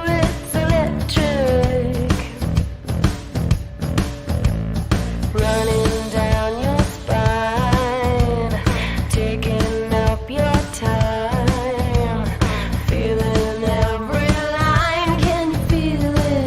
It's electric. Running down your spine, taking up your time, feeling every line, can you feel it?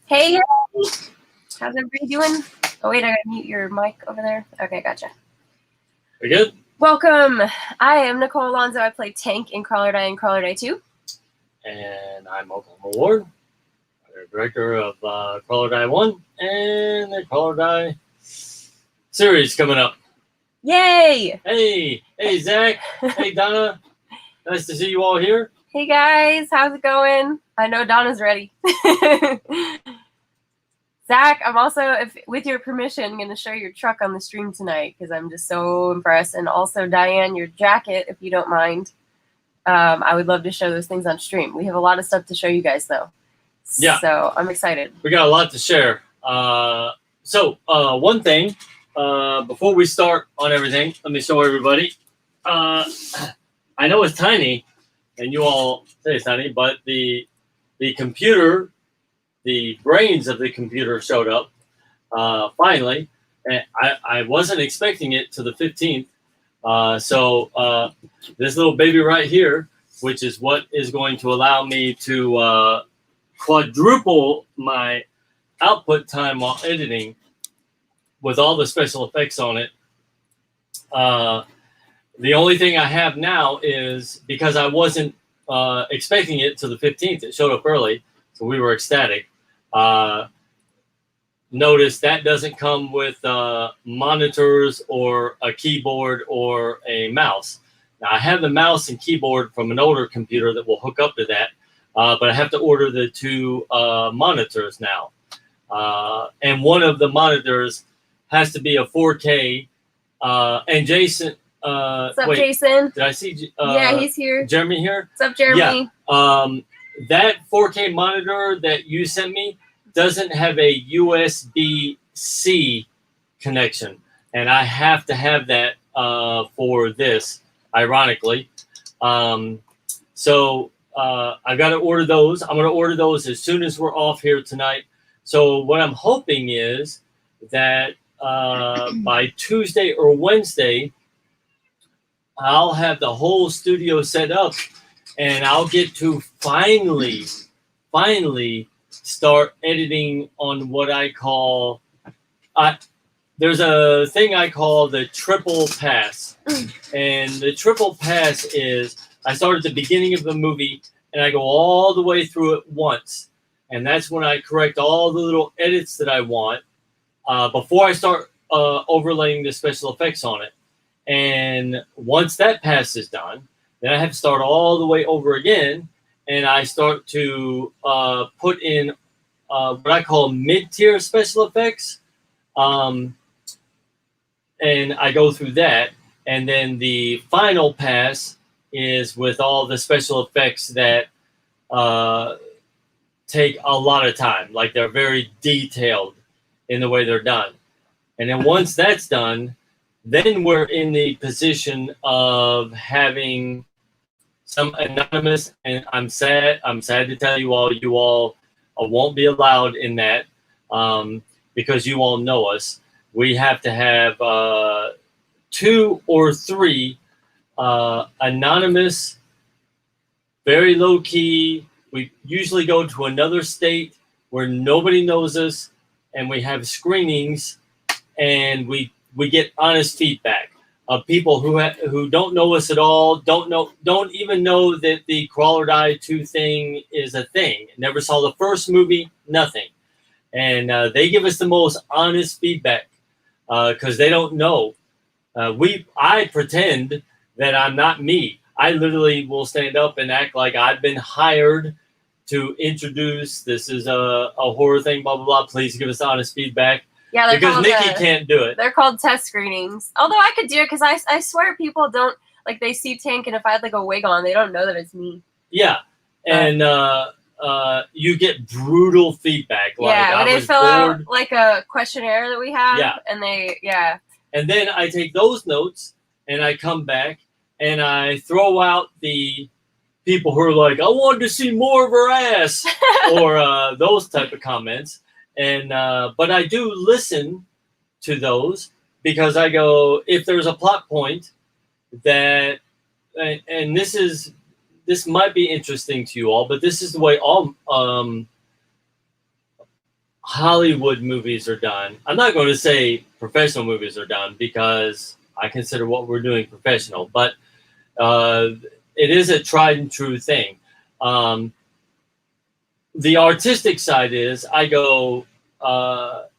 Hey, how's everybody doing? Oh wait, I gotta mute your mic over there. Okay, gotcha. We good? Welcome. I am Nicole Alonzo. I play Tank in Crawler Die and Crawler Die 2. And I'm Oklahoma Ward, director of Crawler Die 1 and the Crawler Die series coming up. Yay! Hey, Zach. Hey, Donna. Nice to see you all here. Hey guys, how's it going? I know Donna's ready. Zach, I'm also, with your permission, going to show your truck on the stream tonight because I'm just so impressed. And also, Diane, your jacket, if you don't mind. I would love to show those things on stream. We have a lot of stuff to show you guys, though. Yeah. So I'm excited. We got a lot to share. One thing, before we start on everything, let me show everybody. I know it's tiny, and you all say it's tiny, but the computer, the brains of the computer showed up finally, and I wasn't expecting it to the 15th. This little baby right here, which is what is going to allow me to quadruple my output time while editing with all the special effects on it. The only thing I have now is, because I wasn't expecting it to the 15th, it showed up early, so we were ecstatic. Notice that doesn't come with monitors or a keyboard or a mouse. Now, I have the mouse and keyboard from an older computer that will hook up to that, but I have to order the two monitors now. And one of the monitors has to be a 4K. And Jason... What's up, Jason? Did I see... yeah, he's here. Jeremy here? What's up, Jeremy? Yeah. That 4K monitor that you sent me doesn't have a USB-C connection, and I have to have that for this, ironically. I've got to order those. I'm going to order those as soon as we're off here tonight. So what I'm hoping is that by Tuesday or Wednesday, I'll have the whole studio set up, and I'll get to finally start editing on what I call, there's a thing I call the triple pass. And the triple pass is, I start at the beginning of the movie and I go all the way through it once. And that's when I correct all the little edits that I want before I start overlaying the special effects on it. And once that pass is done, then I have to start all the way over again, and I start to put in what I call mid-tier special effects. And I go through that, and then the final pass is with all the special effects that take a lot of time. Like, they're very detailed in the way they're done. And then once that's done, then we're in the position of having some anonymous, and I'm sad to tell you all won't be allowed in that because you all know us. We have to have 2 or 3 anonymous, very low key. We usually go to another state where nobody knows us, and we have screenings, and we get honest feedback of people who don't know us at all, don't even know that the Crawl or Die 2 thing is a thing, never saw the first movie, nothing. And they give us the most honest feedback because they don't know. I pretend that I'm not me. I literally will stand up and act like I've been hired to introduce, this is a horror thing, blah, blah, blah. Please give us honest feedback. Yeah, Because Nikki can't do it. They're called test screenings. Although I could do it because I swear people don't, like, they see Tank, and if I had like a wig on, they don't know that it's me. Yeah. And you get brutal feedback. Like, yeah, when they fill bored. out like a questionnaire that we have. Yeah. And And then I take those notes and I come back and I throw out the people who are like, I wanted to see more of her ass, or those type of comments. And but I do listen to those because I go, if there's a plot point that, and this might be interesting to you all, but this is the way all Hollywood movies are done. I'm not going to say professional movies are done because I consider what we're doing professional, but it is a tried and true thing. The artistic side is I go,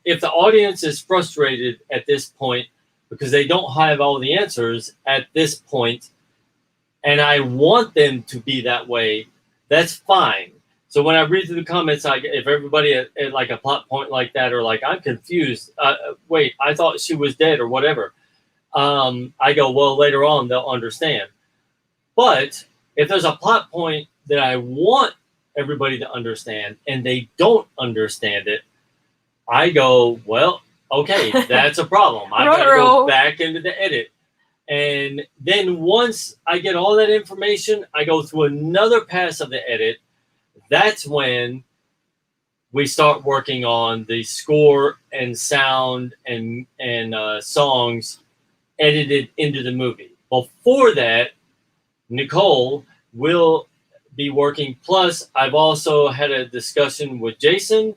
if the audience is frustrated at this point because they don't have all the answers at this point, and I want them to be that way, that's fine. So when I read through the comments, if everybody at like a plot point like that, or like, I'm confused, wait, I thought she was dead or whatever, I go, well, later on they'll understand. But if there's a plot point that I want everybody to understand and they don't understand it, I go, well, okay, that's a problem. I've got to go back into the edit. And then once I get all that information, I go through another pass of the edit. That's when we start working on the score and sound and songs edited into the movie. Before that, Nicole will be working. Plus, I've also had a discussion with Jason,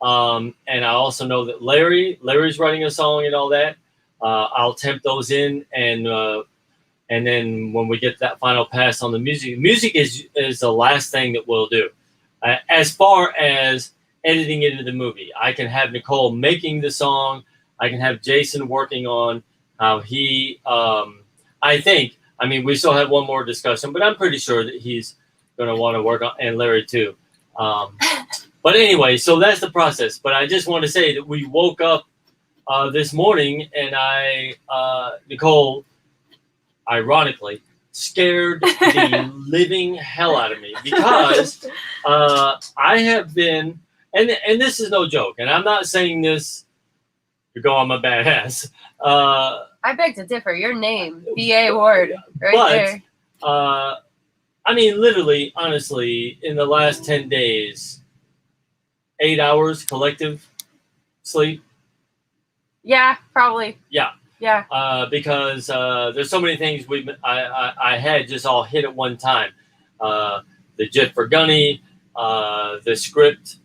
and I also know that Larry's writing a song and all that. I'll temp those in, and then when we get that final pass on the music is the last thing that we'll do. As far as editing it into the movie, I can have Nicole making the song. I can have Jason working on how he. I mean, we still have one more discussion, but I'm pretty sure that he's going to want to work on, and Larry too. But anyway, so that's the process. But I just want to say that we woke up this morning, and Nicole, ironically, scared the living hell out of me because I have been, and this is no joke, and I'm not saying this to go, I'm a badass. I beg to differ. Your name, B.A. Ward, there. I mean, literally, honestly, in the last 10 days, 8 hours collective sleep. Yeah, probably. Yeah. Yeah. Because there's so many things I had just all hit at one time. The Jet for Gunny, the script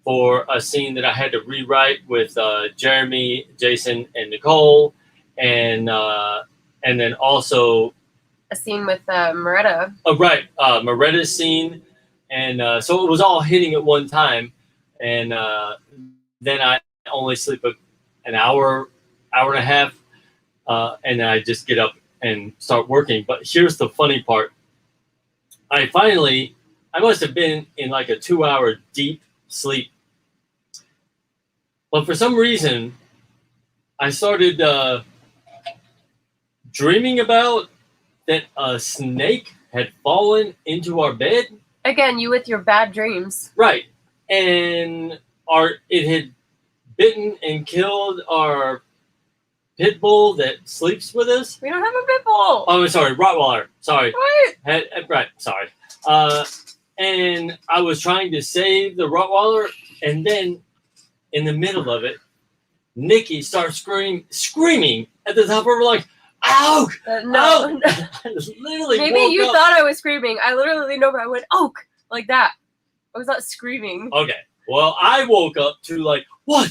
for a scene that I had to rewrite with Jeremy, Jason, and Nicole, and then also a scene with Moretta. Oh, right, Moretta's scene, and so it was all hitting at one time, and then I only sleep an hour and a half. And then I just get up and start working. But here's the funny part. I must have been in like a 2-hour deep sleep. But for some reason, I started dreaming about that a snake had fallen into our bed. Again, you with your bad dreams. Right. And it had bitten and killed our pit bull that sleeps with us. We don't have a pit bull. Oh, sorry, Rottweiler. Sorry. What? Right. Sorry. And I was trying to save the Rottweiler, and then in the middle of it, Nikki starts screaming at the top of her lungs. Ow! No. Literally. Maybe you thought I was screaming. I literally know, but I went oak like that. I was not screaming. Okay. Well, I woke up to like, what?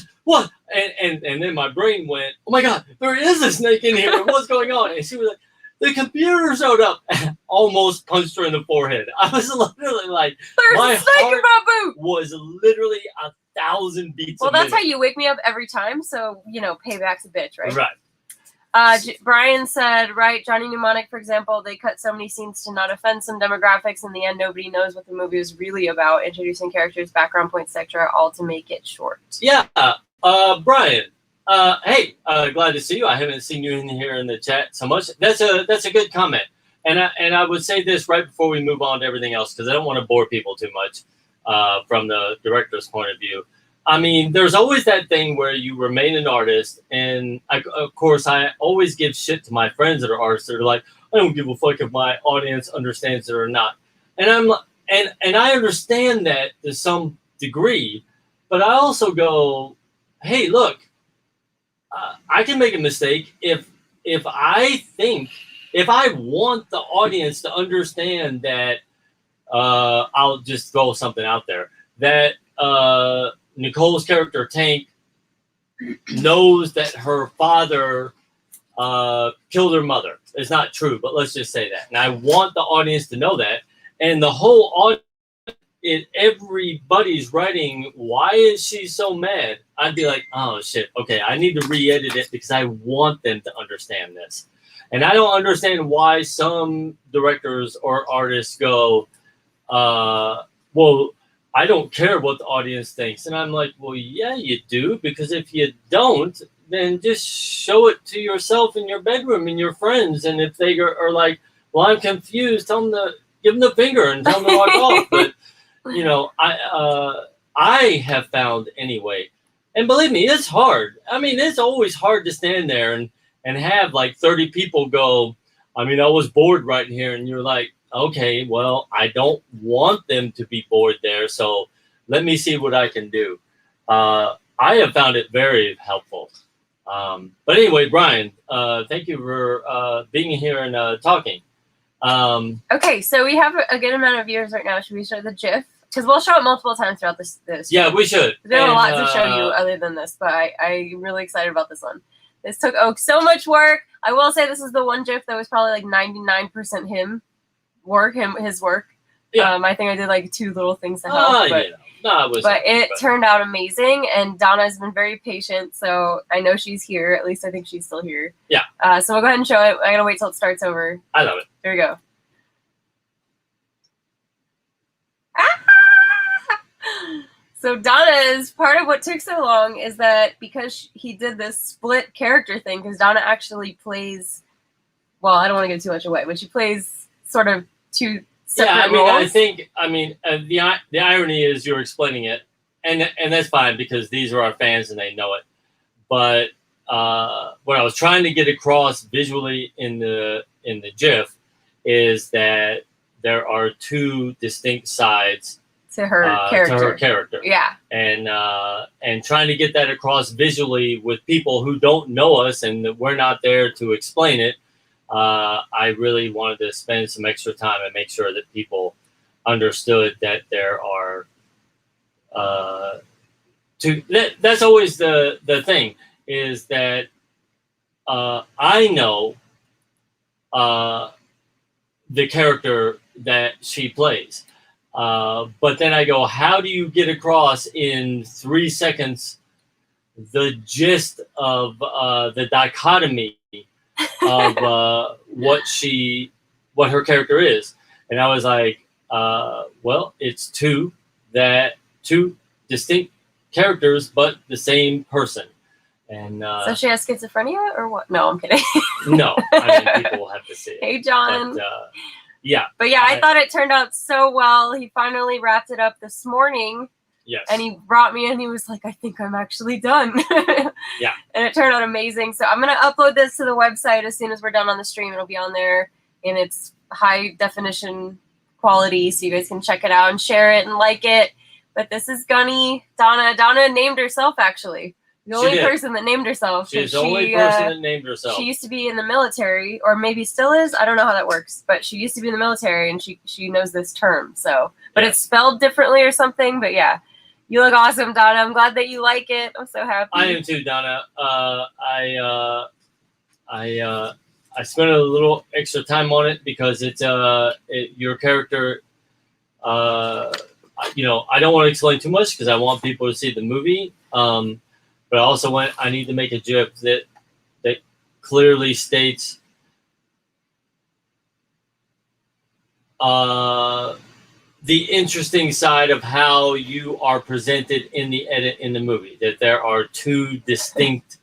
And then my brain went, oh my God, there is a snake in here. What's going on? And she was like, the computer showed up. Almost punched her in the forehead. I was literally like, There's my a snake in heart my boot. was literally 1,000 beats Well, a that's minute. how you wake me up every time. So, payback's a bitch, right? Right. Brian said, right, Johnny Mnemonic, for example, they cut so many scenes to not offend some demographics. In the end, nobody knows what the movie was really about. Introducing characters, background points, etc., all to make it short. Yeah. Brian. Hey, glad to see you. I haven't seen you in here in the chat so much. That's a good comment. And I would say this right before we move on to everything else, because I don't want to bore people too much from the director's point of view. I mean, there's always that thing where you remain an artist, and of course, I always give shit to my friends that are artists. They're like, I don't give a fuck if my audience understands it or not. And and I understand that to some degree, but I also go, hey, look, I can make a mistake if I want the audience to understand that. I'll just throw something out there that. Nicole's character Tank knows that her father killed her mother. It's not true, but let's just say that. And I want the audience to know that. And the whole audience, everybody's writing, why is she so mad? I'd be like, oh shit, okay, I need to re-edit it because I want them to understand this. And I don't understand why some directors or artists go, well, I don't care what the audience thinks. And I'm like, well, yeah, you do. Because if you don't, then just show it to yourself in your bedroom and your friends. And if they are like, well, I'm confused, tell them give them the finger and tell them to walk off. But, I have found anyway. And believe me, it's hard. I mean, it's always hard to stand there and have like 30 people go, I mean, I was bored right here. And you're like, okay, well, I don't want them to be bored there, so let me see what I can do. I have found it very helpful. But anyway, Brian, thank you for being here and talking. Okay, so we have a good amount of viewers right now. Should we show the GIF? Because we'll show it multiple times throughout this. Yeah, we should. There's a lot to show you other than this, but I'm really excited about this one. This took so much work. I will say this is the one GIF that was probably like 99% his work. Yeah. I think I did like 2 little things to help, but it turned out amazing. And Donna has been very patient, so I know she's here. At least I think she's still here. Yeah. So we'll go ahead and show it. I gotta wait till it starts over. I love it. There we go. So Donna's part of what took so long is that because he did this split character thing, because Donna actually plays. Well, I don't want to give too much away, but she plays sort of 2 separate roles. The irony is you're explaining it, and that's fine because these are our fans and they know it. But what I was trying to get across visually in the GIF is that there are 2 distinct sides to her character. Yeah. And trying to get that across visually with people who don't know us and that we're not there to explain it. I really wanted to spend some extra time and make sure that people understood that there are that's always the thing is that I know the character that she plays. But then I go, how do you get across in 3 seconds the gist of the dichotomy of what her character is? And I was like, well, it's two distinct characters, but the same person. And so she has schizophrenia or what? No, I'm kidding. No, I mean, people will have to see it. Hey, John. But, yeah. But yeah, I thought it turned out so well. He finally wrapped it up this morning. Yes. And he brought me in. He was like, I think I'm actually done. Yeah. And it turned out amazing. So I'm going to upload this to the website as soon as we're done on the stream. It'll be on there in its high definition quality. So you guys can check it out and share it and like it. But this is Gunny. Donna named herself, actually. The only person that named herself. She's the only person that named herself. She used to be in the military, or maybe still is. I don't know how that works. But she used to be in the military, and she knows this term. So, but it's spelled differently or something. But yeah. You look awesome, Donna. I'm glad that you like it. I'm so happy. I am too, Donna. I spent a little extra time on it because it's your character. You know, I don't want to explain too much because I want people to see the movie. But I also I need to make a GIF that clearly states the interesting side of how you are presented in the edit in the movie. That there are two distinct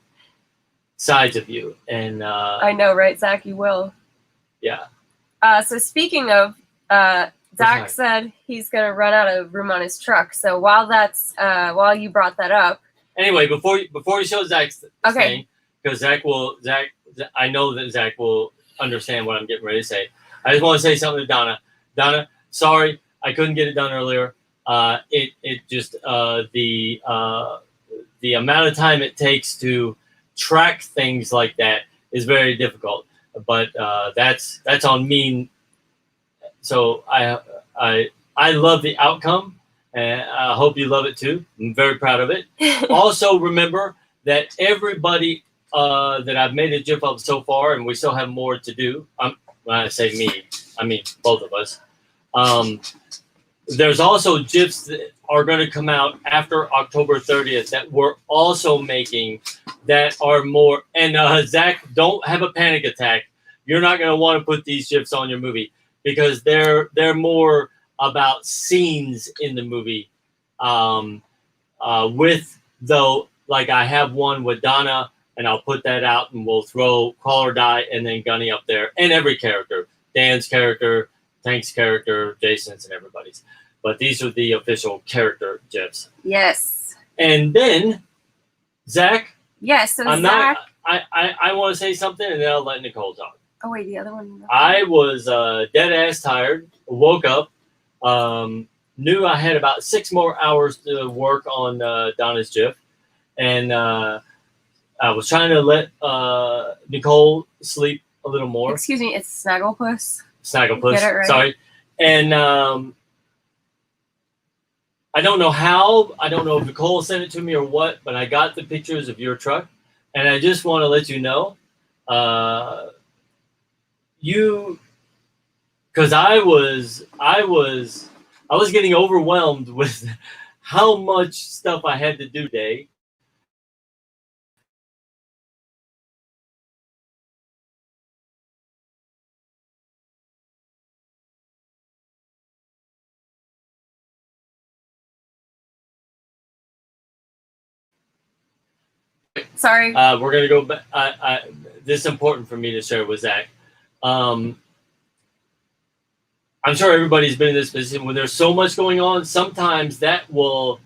sides of you, and I know, right, Zach? You will. Yeah. So speaking of, Zach said he's gonna run out of room on his truck. So while you brought that up. Anyway, before you show Zach's thing, because I know that Zach will understand what I'm getting ready to say. I just want to say something to Donna. Donna, sorry I couldn't get it done earlier. It just the amount of time it takes to track things like that is very difficult. But that's on me. So I love the outcome, and I hope you love it too. I'm very proud of it. Also, remember that everybody that I've made a GIF of so far, and we still have more to do. When I say me, I mean both of us. There's also GIFs that are going to come out after October 30th that we're also making that are more. And Zach, don't have a panic attack. You're not going to want to put these GIFs on your movie because they're more about scenes in the movie. Like I have one with Donna, and I'll put that out, and we'll throw Call or Die and then Gunny up there, and every character, Dan's character, Tank's character, Jason's, and everybody's. But these are the official character GIFs. Yes. And then, Zach. Yes. So I'm Zach. I want to say something, and then I'll let Nicole talk. Oh wait, the other one. I was dead ass tired. Woke up. Knew I had about 6 more hours to work on Donna's GIF, and I was trying to let Nicole sleep a little more. Excuse me, it's Snagglepuss. Snagglepuss. Get it right. Sorry. And I don't know how. I don't know if Nicole sent it to me or what, but I got the pictures of your truck, and I just want to let you know, because I was getting overwhelmed with how much stuff I had to do today. Sorry. We're gonna go back. This is important for me to share with Zach. I'm sure everybody's been in this position when there's so much going on. Sometimes that will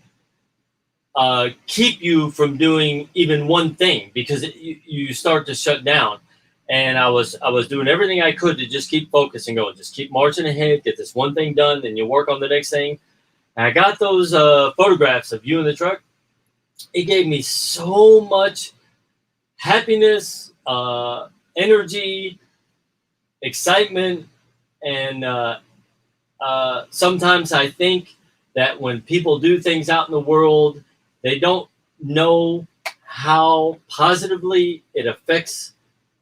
keep you from doing even one thing because you start to shut down. And I was doing everything I could to just keep focusing, going, just keep marching ahead, get this one thing done, then you work on the next thing. And I got those photographs of you in the truck. It gave me so much happiness, energy, excitement, and sometimes I think that when people do things out in the world, they don't know how positively it affects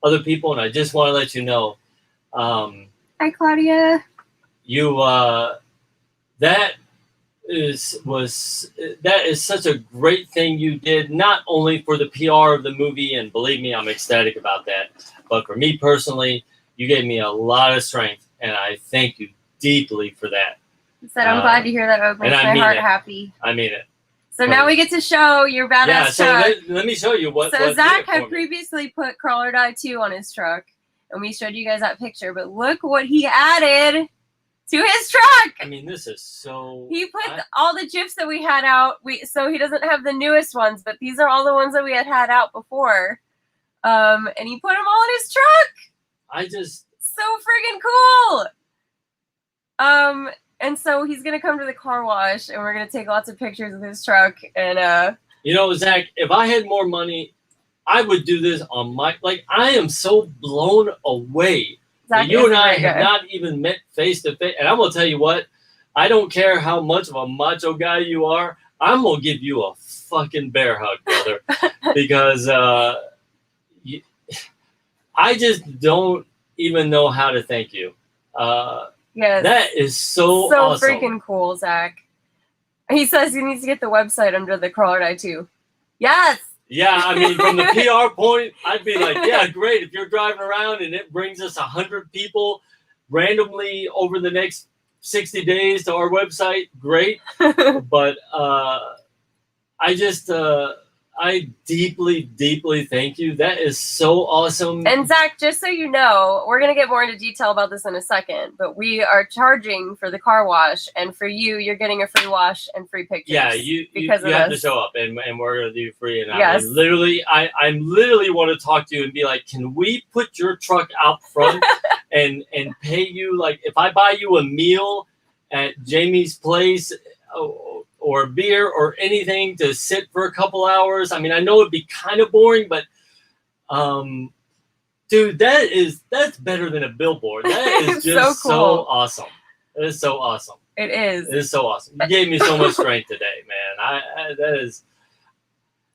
other people. And I just want to let you know. Hi, Claudia. That is such a great thing you did, not only for the PR of the movie, and believe me, I'm ecstatic about that, but for me personally, you gave me a lot of strength, and I thank you deeply for that. I'm glad to hear that. It makes my heart happy. I mean it. So now we get to show your badass truck. Let me show you what. So Zach had previously put Crawl or Die 2 on his truck, and we showed you guys that picture, but look what he added to his truck. I mean, this is so. He put all the GIFs that we had out. So he doesn't have the newest ones, but these are all the ones that we had out before. And he put them all in his truck. So friggin' cool. And so he's gonna come to the car wash, and we're gonna take lots of pictures of his truck. And you know, Zach, if I had more money, I would do this on my. Like, I am so blown away. You and I have not even met face to face. And I'm going to tell you what, I don't care how much of a macho guy you are. I'm gonna give you a fucking bear hug, brother, because I just don't even know how to thank you. Yes. That is so awesome. Freaking cool, Zach. He says he needs to get the website under the crawler eye too. Yes. Yeah, I mean, from the PR point, I'd be like, yeah, great. If you're driving around and it brings us 100 people randomly over the next 60 days to our website, great. But I deeply, deeply thank you. That is so awesome. And Zach, just so you know, we're going to get more into detail about this in a second, but we are charging for the car wash, and for you, you're getting a free wash and free pictures. Yeah, you have to show up, and we're going to do free. And yes. I literally want to talk to you and be like, can we put your truck out front and pay you, like, if I buy you a meal at Jamie's place, or a beer or anything to sit for a couple hours. I mean, I know it'd be kind of boring, but dude, that's better than a billboard. That is just so cool. So awesome. It is so awesome. It is. It is so awesome. You gave me so much strength today, man. That is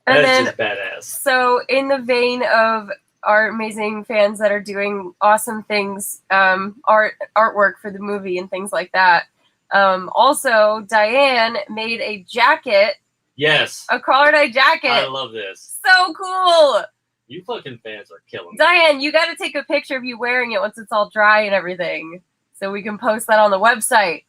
just badass. So in the vein of our amazing fans that are doing awesome things, artwork for the movie and things like that, also, Diane made a jacket. Yes. A crawler jacket. I love this. So cool. You fucking fans are killing me. Diane, you got to take a picture of you wearing it once it's all dry and everything, so we can post that on the website.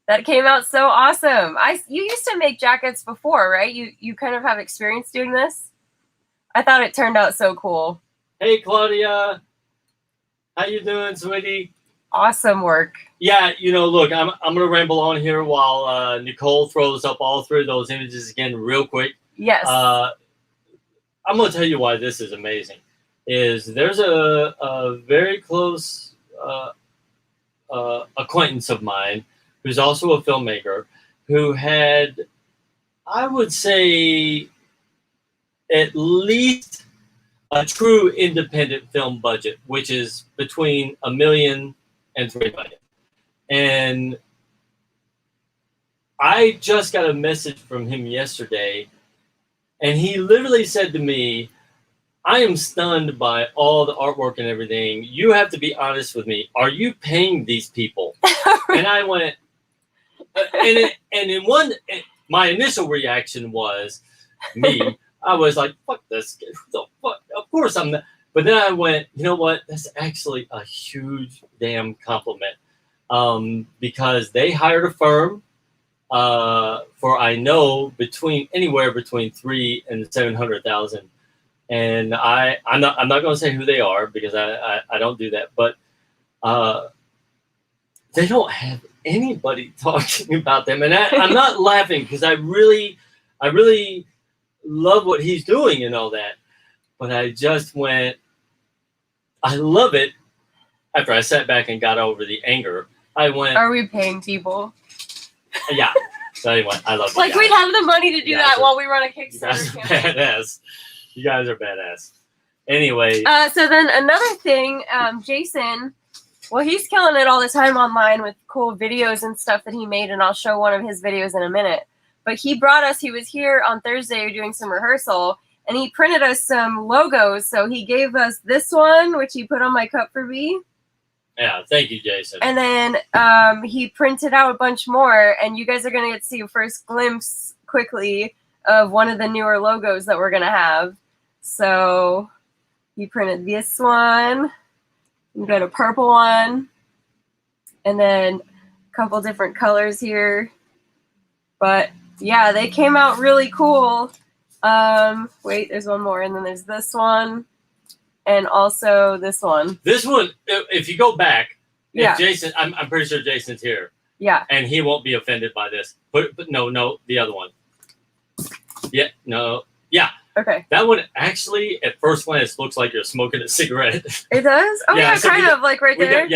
That came out so awesome. You used to make jackets before, right? You kind of have experience doing this. I thought it turned out so cool. Hey, Claudia. How you doing, sweetie? Awesome work. Yeah, look, I'm going to ramble on here while Nicole throws up all three of those images again real quick. Yes. I'm going to tell you why this is amazing. There's a very close acquaintance of mine who's also a filmmaker who had, I would say, at least a true independent film budget, which is between $1 million and $3 million. And I just got a message from him yesterday, and he literally said to me, I am stunned by all the artwork and everything. You have to be honest with me. Are you paying these people? And I went, my initial reaction was me. I was like, fuck this. Fuck? Of course I'm not. But then I went, you know what? That's actually a huge damn compliment. Because they hired a firm for, I know, anywhere between $300,000 and $700,000. And I'm not going to say who they are because I don't do that. But they don't have anybody talking about them. And I'm not laughing because I really love what he's doing and all that. But I just went, I love it. After I sat back and got over the anger, I went, are we paying people? Yeah. So anyway, I love it. Like, we'd have the money to do that while we run a Kickstarter campaign. Badass. You guys are badass. Anyway. So then another thing, Jason, well, he's killing it all the time online with cool videos and stuff that he made, and I'll show one of his videos in a minute. But he was here on Thursday doing some rehearsal, and he printed us some logos. So he gave us this one, which he put on my cup for me. Yeah, thank you, Jason. And then he printed out a bunch more, and you guys are going to get to see a first glimpse quickly of one of the newer logos that we're going to have. So he printed this one. We got a purple one, and then a couple different colors here. But yeah, they came out really cool. Wait, there's one more, and then there's this one, and also this one. This one, if you go back, yeah, Jason, I'm pretty sure Jason's here. Yeah, and he won't be offended by this. But no, the other one. Yeah, no, yeah. Okay. That one actually, at first glance, looks like you're smoking a cigarette. It does? Oh, yeah, so kind of like right there.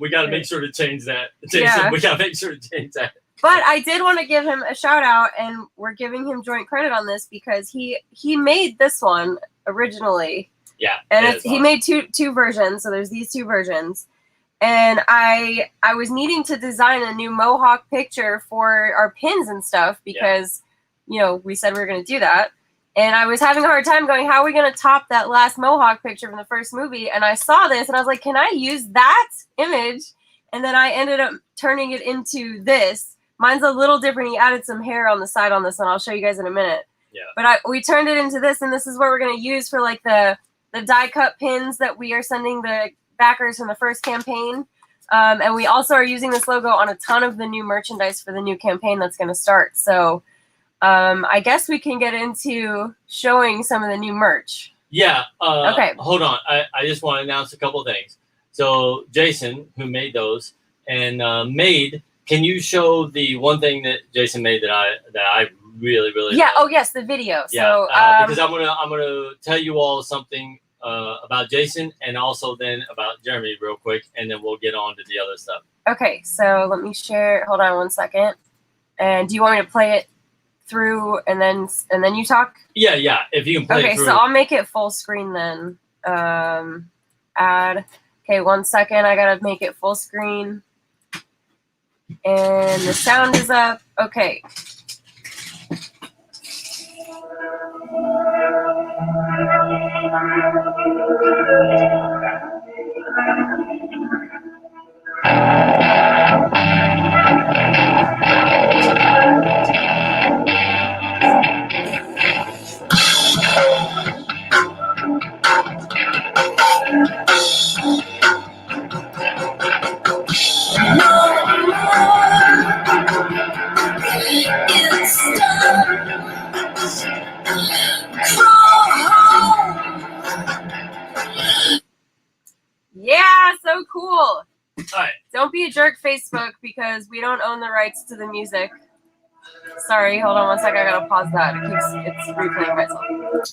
We got to make sure to change that. Jason, yeah. We got to make sure to change that. But I did want to give him a shout out, and we're giving him joint credit on this because he made this one originally. Yeah. And he made two versions, so there's these two versions. And I was needing to design a new Mohawk picture for our pins and stuff because we said we were going to do that. And I was having a hard time going, how are we going to top that last Mohawk picture from the first movie? And I saw this and I was like, can I use that image? And then I ended up turning it into this. Mine's a little different. He added some hair on the side on this one. I'll show you guys in a minute. Yeah. But we turned it into this, and this is what we're going to use for like the die cut pins that we are sending the backers from the first campaign. And we also are using this logo on a ton of the new merchandise for the new campaign that's going to start. So I guess we can get into showing some of the new merch. Yeah. Okay. Hold on. I just want to announce a couple of things. So Jason, who made those, and can you show the one thing that Jason made that I really yeah. love? Oh yes, the video. Yeah. So because I'm gonna tell you all something about Jason and also then about Jeremy real quick, and then we'll get on to the other stuff. Okay. So let me share. Hold on 1 second. And do you want me to play it through and then you talk? Yeah. If you can play it through. Okay. So I'll make it full screen then. Add. Okay. 1 second. I gotta make it full screen. And the sound is up. Okay. Yeah, so cool. All right. Don't be a jerk, Facebook, because we don't own the rights to the music. Sorry, hold on 1 second. I gotta pause that. It's replaying myself.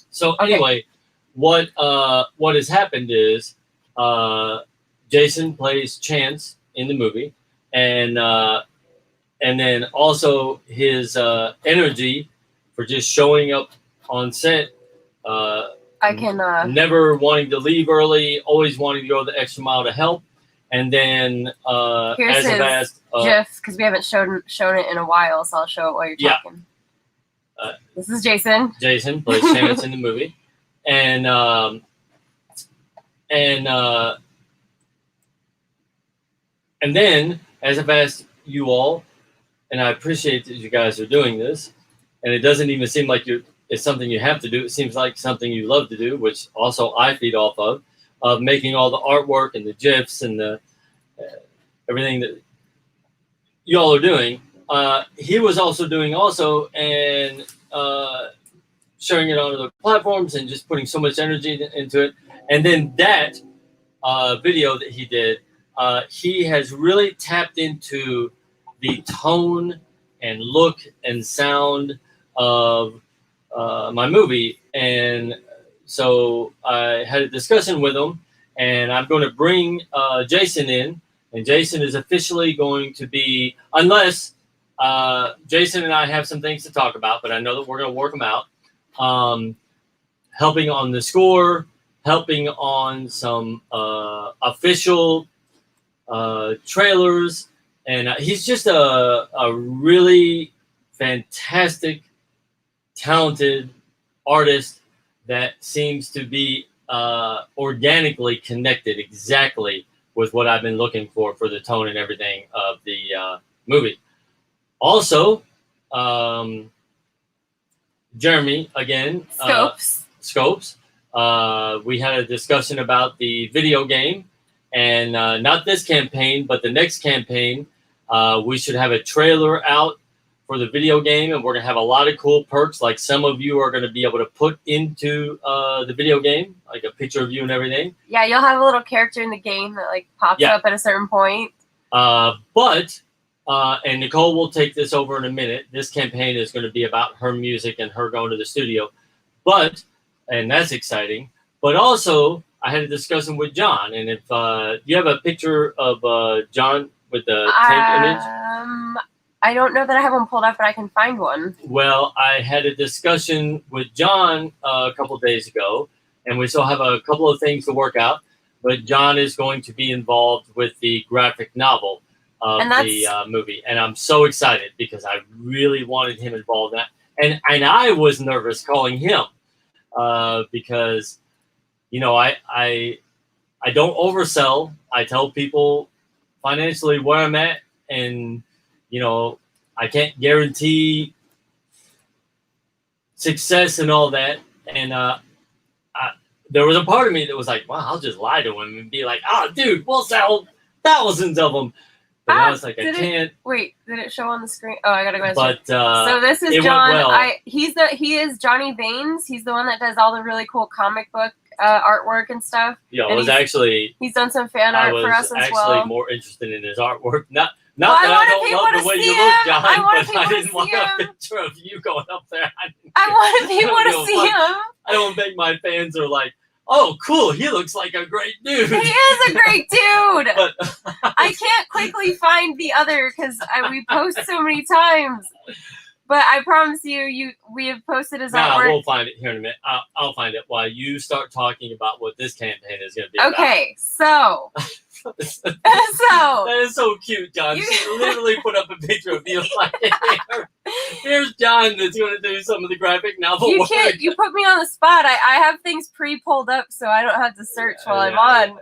So Okay. anyway, what has happened is Jason plays Chance in the movie, and then also his energy for just showing up on set. I can. Never wanting to leave early, always wanting to go the extra mile to help, and then Here's his GIF because we haven't shown it in a while, so I'll show it while you're talking. This is Jason. Jason plays Chance in the movie, and then as I've asked you all, and I appreciate that you guys are doing this, and it doesn't even seem like it's something you have to do. It seems like something you love to do, which also I feed off of making all the artwork and the GIFs and the everything that y'all are doing. He was also doing and sharing it onto the platforms and just putting so much energy into it. And then that video that he did, he has really tapped into the tone and look and sound of my movie. And so I had a discussion with him, and I'm going to bring Jason in, and Jason is officially going to be, unless Jason and I have some things to talk about, but I know that we're going to work them out, helping on the score, helping on some official trailers, and he's just a really fantastic, talented artist that seems to be organically connected exactly with what I've been looking for the tone and everything of the movie. Also, Jeremy, again, Scopes. We had a discussion about the video game, and not this campaign, but the next campaign. We should have a trailer out for the video game, and we're going to have a lot of cool perks, like some of you are going to be able to put into the video game, like a picture of you and everything. Yeah, you'll have a little character in the game that like pops up at a certain point. But and Nicole will take this over in a minute. This campaign is going to be about her music and her going to the studio. And that's exciting. But also, I had a discussion with John, and if you have a picture of John with the tank image. I don't know that I have one pulled up, but I can find one. Well, I had a discussion with John a couple of days ago, and we still have a couple of things to work out. But John is going to be involved with the graphic novel of the movie, and I'm so excited because I really wanted him involved in that. and I was nervous calling him because I don't oversell. I tell people financially where I'm at, and I can't guarantee success and all that. And there was a part of me that was like, "Wow, I'll just lie to him and be like, oh, dude, we'll sell thousands of them." But I was like, I can't. Wait, did it show on the screen? Oh, I gotta go. But so this is it John. went well. He is Johnny Baines. He's the one that does all the really cool comic book artwork and stuff. Yeah, and he's done some fan art for us as well. I was actually more interested in his artwork. Not well, that I don't love the way you look, John, but I didn't want him. a picture of you going up there. I wanted people to see him. I don't think my fans are like, "Oh, cool, he looks like a great dude." He is a great dude. But I can't quickly find the other because we post so many times. But I promise you, we have posted his artwork. We'll find it here in a minute. I'll find it while you start talking about what this campaign is going to be about. Okay, so. That is so cute, John. She literally put up a picture of you like, here's John that's going to do some of the graphic novel work. You put me on the spot. I have things pre-pulled up so I don't have to search while I'm on.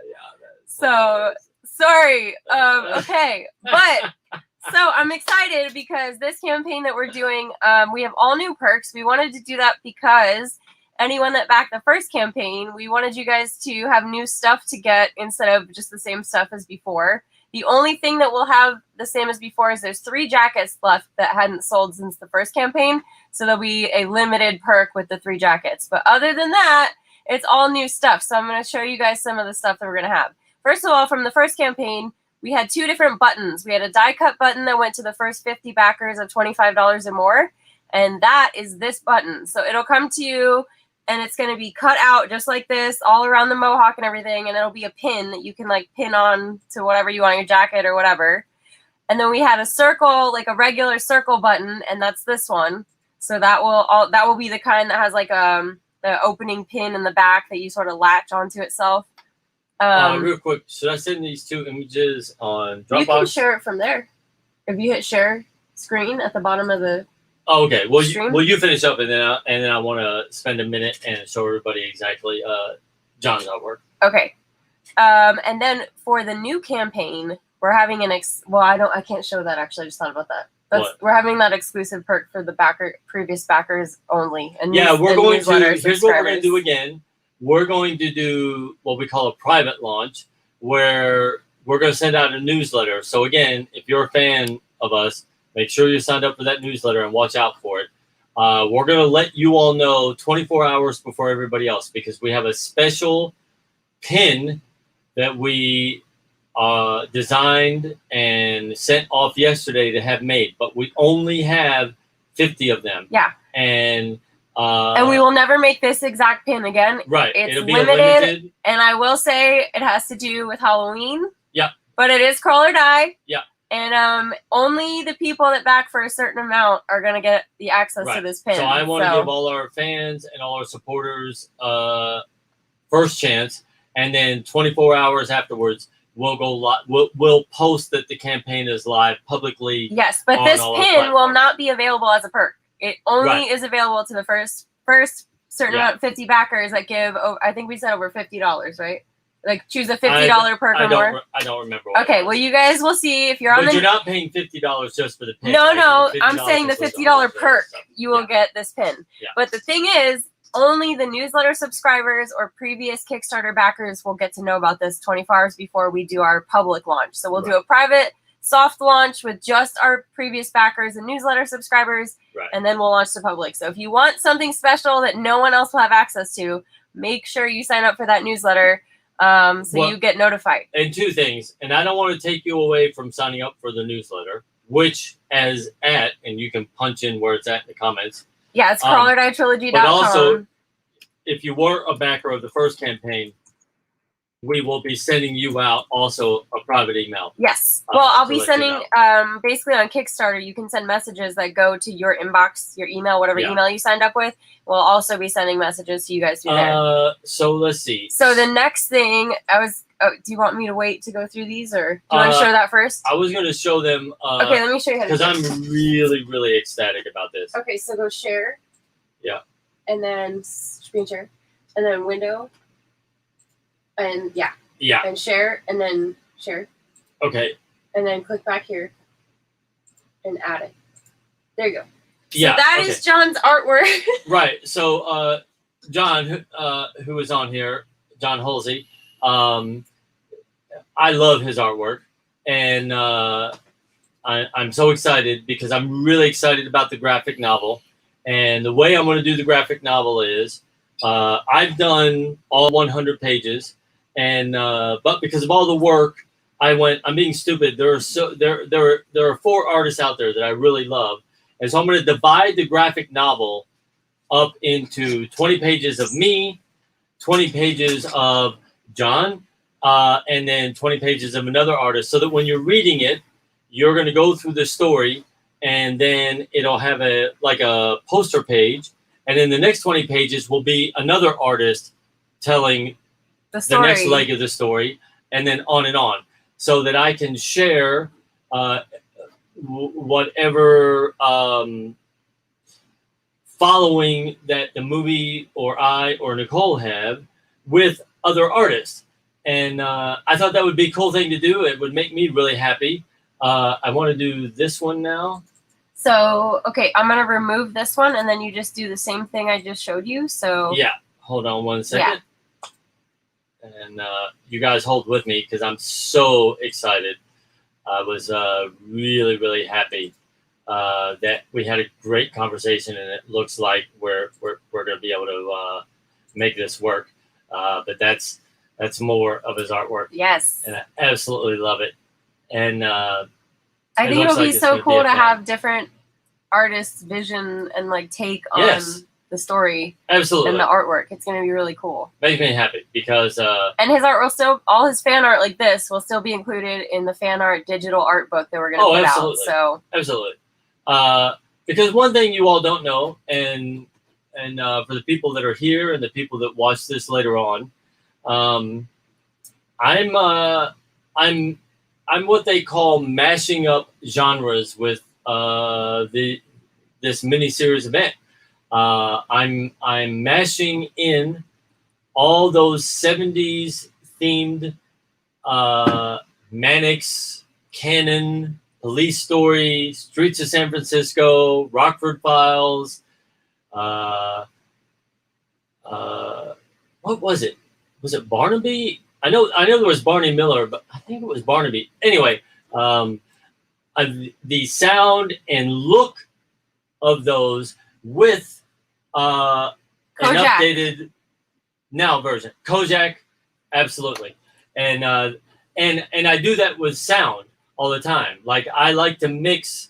So, sorry. Okay, but... So I'm excited because this campaign that we're doing, we have all new perks. We wanted to do that because anyone that backed the first campaign, we wanted you guys to have new stuff to get instead of just the same stuff as before. The only thing that we'll have the same as before is there's 3 jackets left that hadn't sold since the first campaign. So there'll be a limited perk with the 3 jackets. But other than that, it's all new stuff. So I'm going to show you guys some of the stuff that we're going to have. First of all, from the first campaign, we had 2 different buttons. We had a die cut button that went to the first 50 backers of $25 or more. And that is this button. So it'll come to you and it's going to be cut out just like this all around the mohawk and everything. And it'll be a pin that you can like pin on to whatever you want, your jacket or whatever. And then we had a circle, like a regular circle button. And that's this one. So that will be the kind that has like the opening pin in the back that you sort of latch onto itself. Real quick, should I send these 2 images on Dropbox? You can share it from there. If you hit share screen at the bottom of the okay. Well, stream. You finish up, and then I want to spend a minute and show everybody exactly John's artwork. Okay. And then for the new campaign, we're having I can't show that actually. I just thought about that. We're having that exclusive perk for the previous backers only. And here's what we're going to do again. We're going to do what we call a private launch, where we're going to send out a newsletter. So again, if you're a fan of us, make sure you're signed up for that newsletter and watch out for it. We're going to let you all know 24 hours before everybody else, because we have a special pin that we designed and sent off yesterday to have made, but we only have 50 of them. Yeah. And we will never make this exact pin again. Right. It's limited, and I will say it has to do with Halloween. Yeah. But it is crawl or die. Yeah. And only the people that back for a certain amount are going to get the access to this pin. So I want to give all our fans and all our supporters first chance, and then 24 hours afterwards, we'll go live. We'll post that the campaign is live publicly. Yes, but this pin will not be available as a perk. It only is available to the first certain amount, 50 backers that give. I think we said over $50, right? Like choose a $50 perk or more. I don't remember. Okay, well you guys will see if you're on. But you're not paying $50 just for the pin. No, I'm saying the $50 perk. You will get this pin. Yeah. But the thing is, only the newsletter subscribers or previous Kickstarter backers will get to know about this 24 hours before we do our public launch. So we'll do a private soft launch with just our previous backers and newsletter subscribers, and then we'll launch to public. So if you want something special that no one else will have access to, make sure you sign up for that newsletter you get notified. And 2 things, and I don't want to take you away from signing up for the newsletter, which and you can punch in where it's at in the comments. Yeah, it's crawlerdietrilogy.com. But also, if you were a backer of the first campaign, we will be sending you out also a private email. Yes. Well, I'll to be let you sending, basically on Kickstarter, you can send messages that go to your inbox, your email, whatever Yeah. email you signed up with. We'll also be sending messages to you guys through there. So let's see. So the next thing, do you want me to wait to go through these, or do you want to show that first? I was going to show them. Okay, let me show you how to because do I'm really, really ecstatic about this. Okay, so go share. Yeah. And then screen share. And then window. And yeah. And share, and then share. Okay. And then click back here and add it. There you go. So Yeah. that is John's artwork. Right. So John, who is on here, John Halsey, I love his artwork, and I'm so excited because I'm really excited about the graphic novel. And the way I'm going to do the graphic novel is I've done all 100 pages, and but because of all the work, I'm being stupid. There are 4 artists out there that I really love, and so I'm going to divide the graphic novel up into 20 pages of me, 20 pages of John, and then 20 pages of another artist, so that when you're reading it, you're going to go through the story, and then it'll have a poster page, and then the next 20 pages will be another artist telling the next leg of the story, and then on, so that I can share whatever following that the movie or I or Nicole have with other artists. And I thought that would be a cool thing to do. It would make me really happy. I want to do this one now. So, okay, I'm going to remove this one, and then you just do the same thing I just showed you. So yeah, hold on one second. Yeah. And you guys hold with me because I'm so excited. I was really, really happy that we had a great conversation, and it looks like we're going to be able to make this work. But that's more of his artwork. Yes. And I absolutely love it. And I think it'll be so cool to have different artists' vision and take on the story. Absolutely. And the artwork. It's going to be really cool. Makes me happy because and his art will still, all his fan art like this will still be included in the fan art digital art book that we're going to put out. So absolutely. Because one thing you all don't know, and for the people that are here and the people that watch this later on, I'm what they call mashing up genres with this mini-series event. I'm mashing in all those 70s themed Mannix, Canon, Police Story, Streets of San Francisco, Rockford Files. What was it? Was it Barnaby? I know there was Barney Miller, but I think it was Barnaby. Anyway, the sound and look of those with an updated now version. Kojak, absolutely. And I do that with sound all the time. I like to mix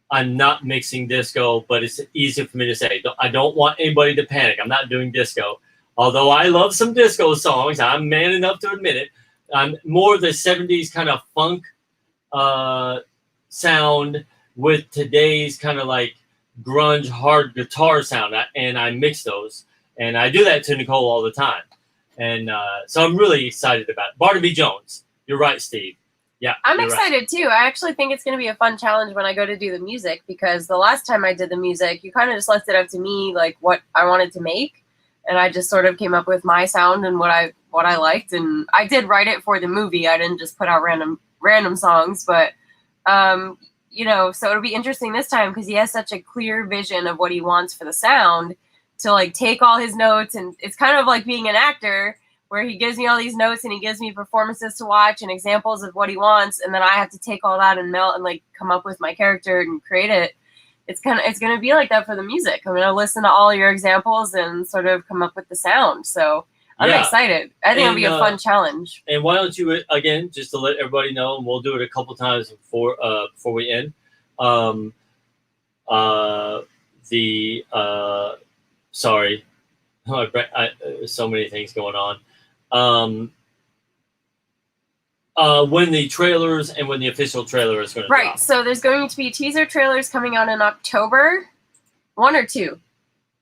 I'm not mixing disco, but it's easy for me to say. I don't want anybody to panic. I'm not doing disco. Although I love some disco songs, I'm man enough to admit it. I'm more the 70s kind of funk sound with today's kind of grunge hard guitar sound. And I mix those. And I do that to Nicole all the time. And so I'm really excited about it. Barnaby Jones. You're right, Steve. Yeah, I'm excited too. I actually think it's going to be a fun challenge when I go to do the music, because the last time I did the music, you kind of just left it up to me, what I wanted to make. And I just sort of came up with my sound and what I liked. And I did write it for the movie. I didn't just put out random songs, but, so it'll be interesting this time because he has such a clear vision of what he wants for the sound to take all his notes. And it's kind of like being an actor where he gives me all these notes and he gives me performances to watch and examples of what he wants. And then I have to take all that and melt and come up with my character and create it. It's going to be like that for the music. I'm going to listen to all your examples and sort of come up with the sound. So I'm excited. I think it'll be a fun challenge. And why don't you, again, just to let everybody know, and we'll do it a couple times before we end. Sorry. So many things going on. When the trailers and when the official trailer is going to Right. drop. So there's going to be teaser trailers coming out in October. 1 or 2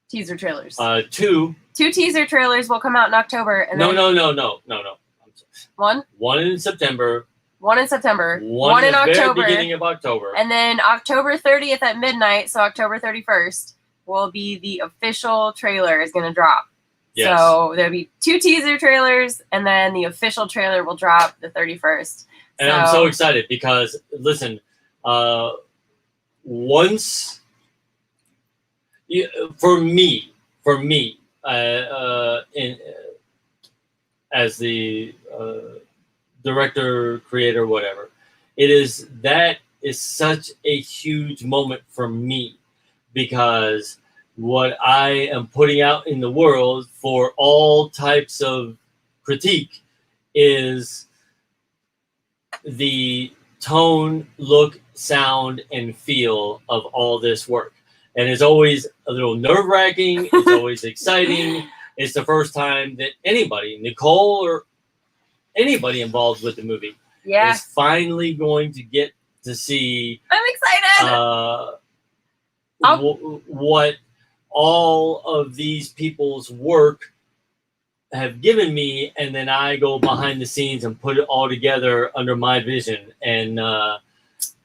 teaser trailers. 2. 2 teaser trailers will come out in October, and No. then I'm sorry. 1 1 in September. 1 in September. 1 in in the very October. beginning of October. And then October 30th at midnight, so October 31st, will be the official trailer is going to drop. Yes. So there'll be 2 teaser trailers, and then the official trailer will drop the 31st. And I'm so excited because, listen, once, for me, as the director, creator, whatever, that is such a huge moment for me, because what I am putting out in the world for all types of critique is the tone, look, sound, and feel of all this work. And it's always a little nerve-wracking. It's always exciting. It's the first time that anybody, Nicole or anybody involved with the movie, is finally going to get to see I'm excited. what all of these people's work have given me, and then I go behind the scenes and put it all together under my vision. And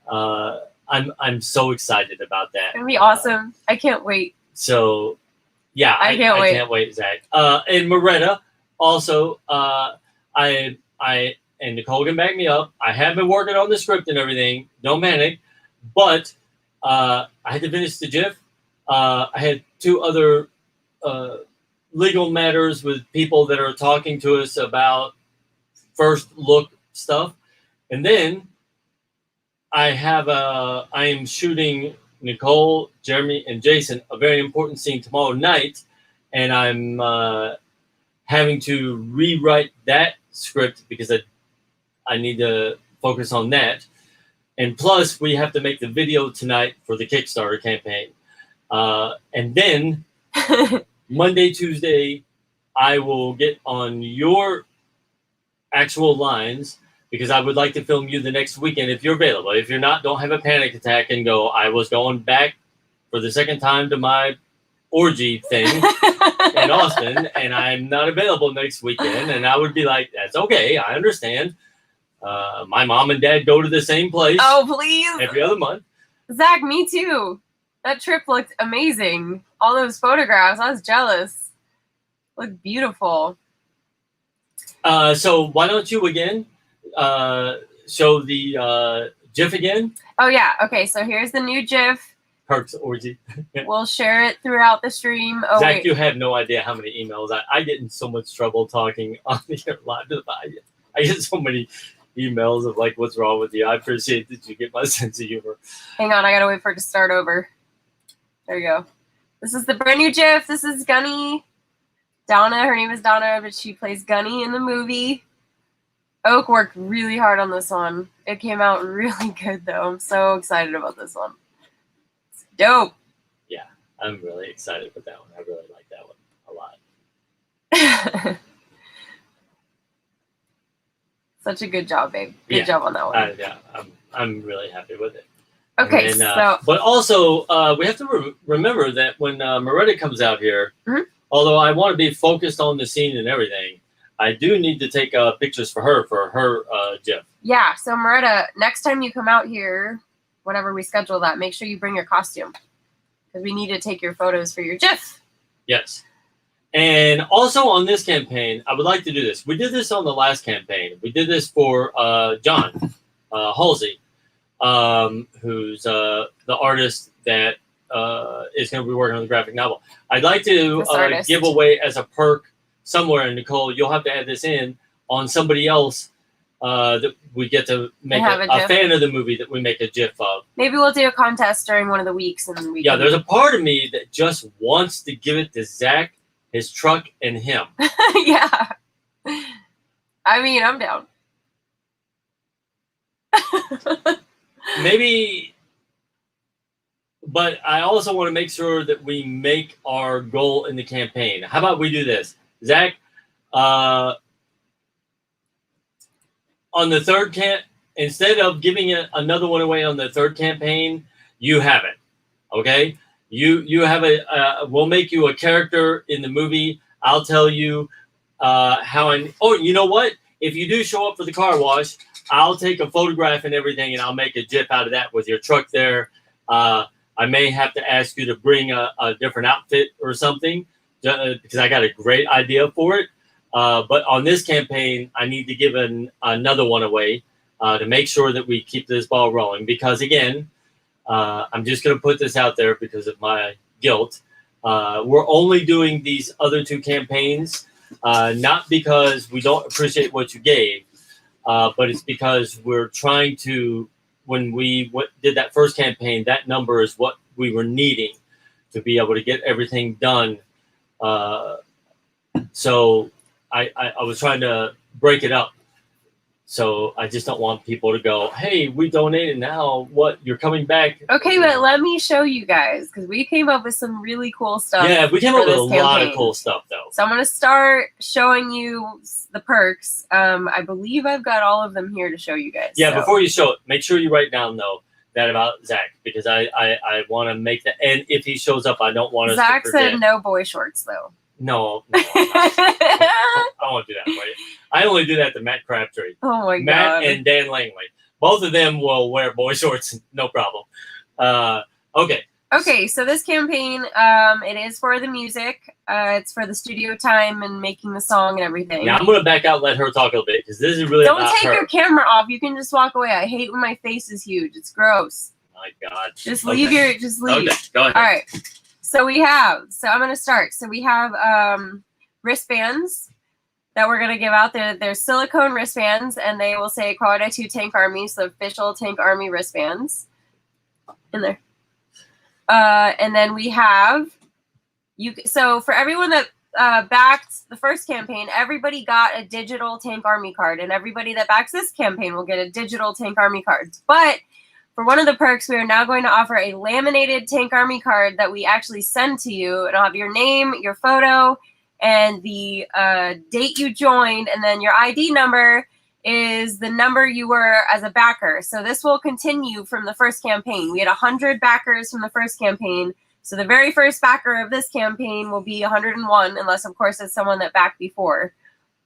I'm so excited about that. It's gonna be awesome. I can't wait. So yeah, I can't wait, Zach. And Moretta also, I and Nicole can back me up. I have been working on the script and everything. Don't panic. But I had to finish the GIF. I had 2 other legal matters with people that are talking to us about first look stuff. And then I am shooting Nicole, Jeremy, and Jason a very important scene tomorrow night. And I'm having to rewrite that script because I need to focus on that. And plus, we have to make the video tonight for the Kickstarter campaign. And then Monday, Tuesday, I will get on your actual lines because I would like to film you the next weekend if you're available. If you're not, don't have a panic attack and go, I was going back for the second time to my orgy thing in Austin, and I'm not available next weekend. And I would be like, that's okay. I understand. My mom and dad go to the same place. Oh, please. Every other month. Zach, me too. That trip looked amazing. All those photographs, I was jealous. Looked beautiful. So why don't you again show the GIF again? Oh, yeah. Okay, so here's the new GIF. Perks orgy. We'll share it throughout the stream. Oh, Zach, wait. you have no idea how many emails. I get in so much trouble talking on your live. I get so many emails of like, what's wrong with you? I appreciate that you get my sense of humor. Hang on, I gotta wait for it to start over. There you go. This is the brand new GIF. This is Gunny. Donna, her name is Donna, but she plays Gunny in the movie. Oak worked really hard on this one. It came out really good, though. I'm so excited about this one. It's dope. Yeah, I'm really excited with that one. I really like that one a lot. Such a good job, babe. Good job on that one. Yeah, I'm really happy with it. Okay, so... But also, we have to remember that when Moretta comes out here, although I want to be focused on the scene and everything, I do need to take pictures for her GIF. Yeah, so Moretta, next time you come out here, whenever we schedule that, make sure you bring your costume. Because we need to take your photos for your GIF. Yes. And also on this campaign, I would like to do this. We did this on the last campaign. We did this for John Halsey, who's the artist that is going to be working on the graphic novel. I'd like to give away as a perk somewhere, and Nicole, you'll have to add this in, on somebody else that we get to make a fan of the movie that we make a GIF of. Maybe we'll do a contest during one of the weeks. And we there's a part of me that just wants to give it to Zach, his truck, and him. Yeah. I mean, I'm down. Maybe but I also want to make sure that we make our goal in the campaign. How about we do this, Zach? On the third instead of giving another one away on the third campaign, you have it. Okay, you have we'll make you a character in the movie. I'll tell you how I. Oh, you know what? If you do show up for the car wash, I'll take a photograph and everything, and I'll make a GIF out of that with your truck there. I may have to ask you to bring a different outfit or something because I got a great idea for it. But on this campaign, I need to give another one away to make sure that we keep this ball rolling. Because again, I'm just going to put this out there because of my guilt. We're only doing these other two campaigns, not because we don't appreciate what you gave, but it's because we're trying to, when we did that first campaign, that number is what we were needing to be able to get everything done. So I was trying to break it up. So I just don't want people to go, hey, we donated, now what? You're coming back. Okay, but let me show you guys, because we came up with some really cool stuff. Yeah, we came up with a lot of campaign. cool stuff, though. So I'm going to start showing you the perks. I believe I've got all of them here to show you guys. Yeah, so. Before you show it, make sure you write down, though, that about Zach, because I want to make that, and if he shows up, I don't want us Zach to forget. said no boy shorts, though. No, I won't do that for you. I only do that to Matt Crabtree. Oh my Matt god. and Dan Langley. Both of them will wear boy shorts, no problem. Okay. Okay, so this campaign, it is for the music. It's for the studio time and making the song and everything. Now I'm going to back out and let her talk a little bit, because this is really Don't about take her. your camera off. You can just walk away. I hate when my face is huge. It's gross. My God. Just leave your, just leave. Okay, go ahead. All right. So I'm going to start. So we have wristbands that we're going to give out. They're silicone wristbands, and they will say Quality 2 Tank Army, so official Tank Army wristbands in there. And then we have, so for everyone that backed the first campaign, everybody got a digital Tank Army card, and everybody that backs this campaign will get a digital Tank Army card. But for one of the perks, we are now going to offer a laminated Tank Army card that we actually send to you. It'll have your name, your photo, and the date you joined, and then your ID number is the number you were as a backer. So this will continue from the first campaign. We had 100 backers from the first campaign. So the very first backer of this campaign will be 101, unless, of course, it's someone that backed before.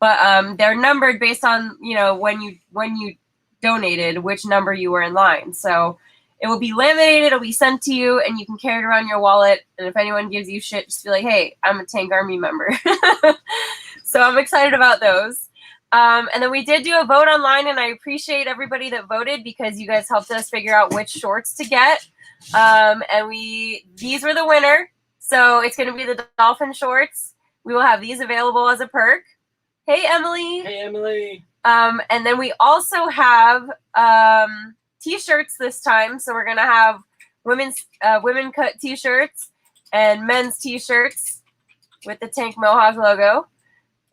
But they're numbered based on, when you donated, which number you were in line. So it will be laminated, it'll be sent to you, and you can carry it around your wallet. And if anyone gives you shit, just be like, hey, I'm a Tank Army member. So I'm excited about those. And then we did do a vote online, and I appreciate everybody that voted because you guys helped us figure out which shorts to get. And these were the winner. So it's going to be the dolphin shorts. We will have these available as a perk. Hey, Emily. Hey, Emily. And then we also have t-shirts this time. So we're going to have women cut t-shirts and men's t-shirts with the Tank Mohawk logo.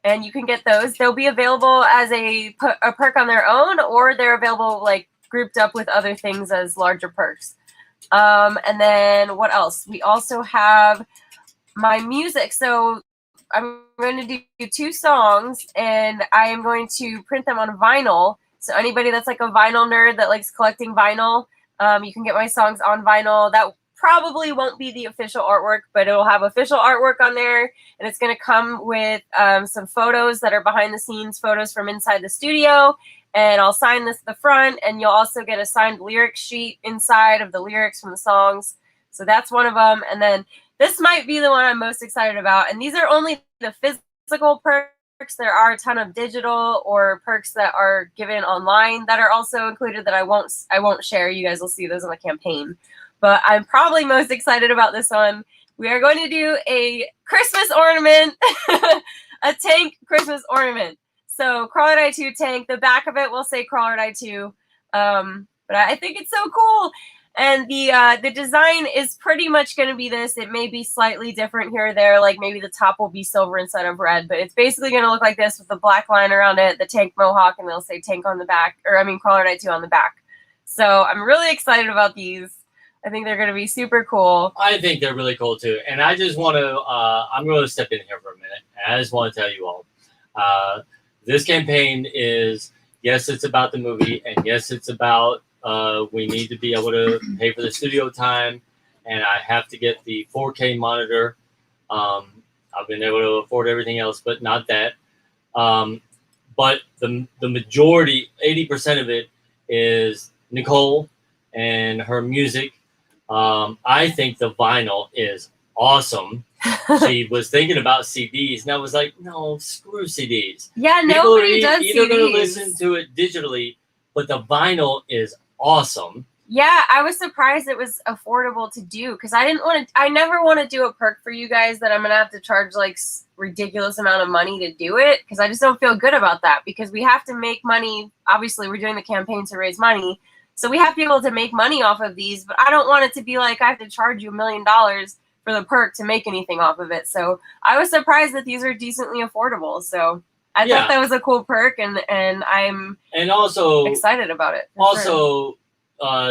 And you can get those. They'll be available as a perk on their own, or they're available like grouped up with other things as larger perks. And then what else? We also have my music. So I'm going to do 2 songs, and I am going to print them on vinyl. So anybody that's like a vinyl nerd that likes collecting vinyl, you can get my songs on vinyl. That probably won't be the official artwork, but it'll have official artwork on there, and it's going to come with some photos that are behind the scenes, photos from inside the studio, and I'll sign this at the front, and you'll also get a signed lyric sheet inside of the lyrics from the songs. So that's one of them. And then this might be the one I'm most excited about, and these are only the physical perks. There are a ton of digital or perks that are given online that are also included that I won't share. You guys will see those on the campaign. But I'm probably most excited about this one. We are going to do a Christmas ornament, a Tank Christmas ornament. So Crawler Die 2 Tank, the back of it will say Crawler Die 2. But I think it's so cool. And the design is pretty much going to be this. It may be slightly different here or there. Like maybe the top will be silver instead of red. But it's basically going to look like this with the black line around it, the Tank Mohawk, and they'll say Tank on the back. Or I mean Crawler Die 2 on the back. So I'm really excited about these. I think they're going to be super cool. I think they're really cool too. And I just want to, I'm going to step in here for a minute. I just want to tell you all, this campaign is, yes, it's about the movie, and yes, it's about we need to be able to pay for the studio time, and I have to get the 4K monitor. I've been able to afford everything else, but not that. But the majority, 80% of it, is Nicole and her music. I think the vinyl is awesome. She was thinking about CDs, and I was like, no, screw CDs. Yeah, People nobody does either going to CDs. listen to it digitally, but the vinyl is awesome. Yeah, I was surprised it was affordable to do because I never want to do a perk for you guys that I'm going to have to charge like ridiculous amount of money to do it because I just don't feel good about that because we have to make money. Obviously, we're doing the campaign to raise money. So we have to be able to make money off of these, but I don't want it to be like I have to charge you $1 million for the perk to make anything off of it. So I was surprised that these are decently affordable. So I thought that was a cool perk and I'm also excited about it. Also,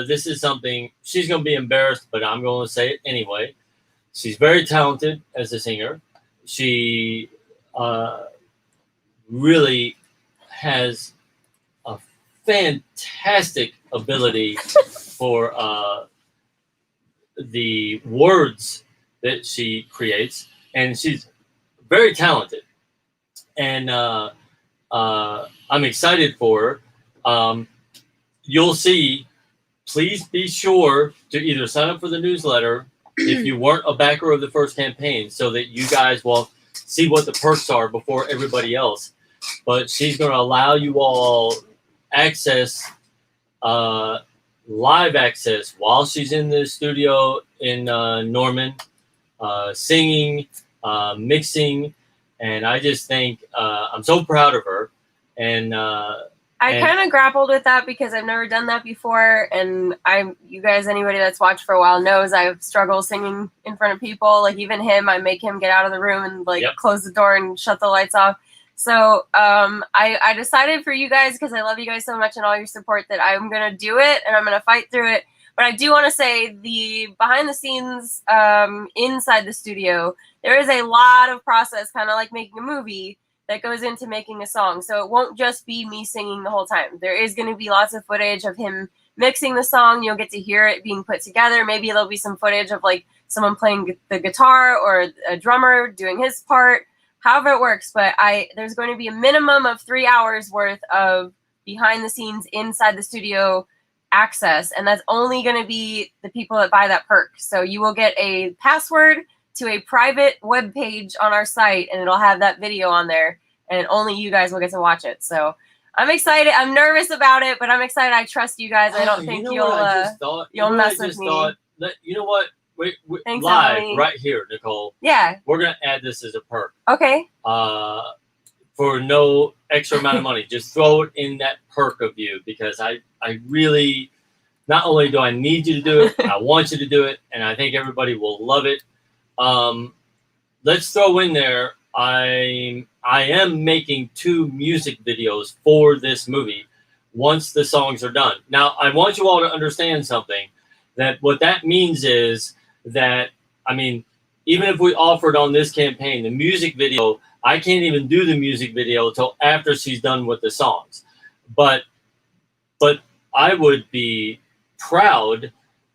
this is something she's going to be embarrassed, but I'm going to say it anyway. She's very talented as a singer. She really has a fantastic ability for the words that she creates, and she's very talented. And I'm excited for her. You'll see. Please be sure to either sign up for the newsletter if you weren't a backer of the first campaign so that you guys will see what the perks are before everybody else. But she's going to allow you all access, live access while she's in the studio in Norman, singing, mixing. And I just think I'm so proud of her. And I kind of grappled with that because I've never done that before, and you guys, anybody that's watched for a while knows I've struggled singing in front of people. Like even him, I make him get out of the room and close the door and shut the lights off. So I decided for you guys, because I love you guys so much and all your support, that I'm gonna do it and I'm gonna fight through it. But I do want to say the behind the scenes inside the studio, there is a lot of process, kind of like making a movie, that goes into making a song. So it won't just be me singing the whole time. There is going to be lots of footage of him mixing the song. You'll get to hear it being put together. Maybe there'll be some footage of like someone playing the guitar or a drummer doing his part, however it works. But there's going to be a minimum of 3 hours worth of behind the scenes inside the studio access. And that's only going to be the people that buy that perk. So you will get a password to a private web page on our site, and it'll have that video on there, and only you guys will get to watch it. So I'm excited. I'm nervous about it, but I'm excited. I trust you guys. I don't think you'll mess with me. You know what? Thanks, live Emily. right here, Nicole. Yeah. We're gonna add this as a perk. Okay. For no extra amount of money, just throw it in that perk of you, because I really, not only do I need you to do it, I want you to do it, and I think everybody will love it. Let's throw in there, I am making 2 music videos for this movie once the songs are done. Now, I want you all to understand something, that what that means is that, I mean, even if we offered on this campaign the music video, I can't even do the music video until after she's done with the songs. But I would be proud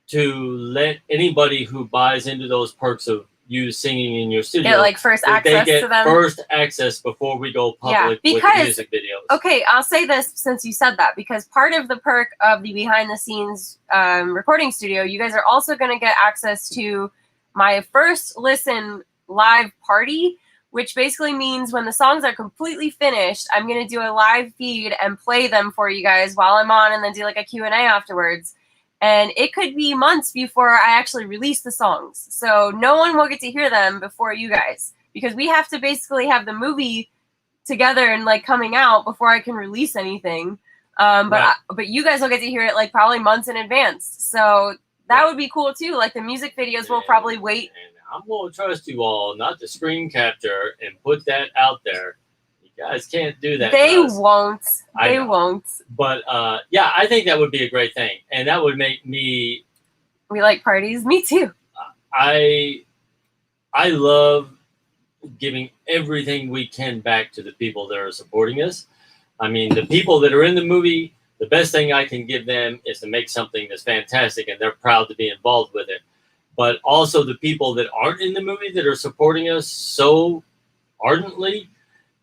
to let anybody who buys into those perks of you singing in your studio get like first access to them. First access before we go public with the music videos. Okay, I'll say this since you said that, because part of the perk of the behind the scenes recording studio, you guys are also going to get access to my first listen live party, which basically means when the songs are completely finished, I'm going to do a live feed and play them for you guys while I'm on, and then do like a Q&A afterwards. And it could be months before I actually release the songs. So no one will get to hear them before you guys, because we have to basically have the movie together and like coming out before I can release anything. But you guys will get to hear it like probably months in advance. So that would be cool too. Like the music videos will probably wait. And I'm going to trust you all not to screen capture and put that out there. You guys can't do that. They won't. They won't. But yeah, I think that would be a great thing, and that would make me We like parties. Me too. I love giving everything we can back to the people that are supporting us. I mean, the people that are in the movie, the best thing I can give them is to make something that's fantastic, and they're proud to be involved with it. But also the people that aren't in the movie that are supporting us so ardently,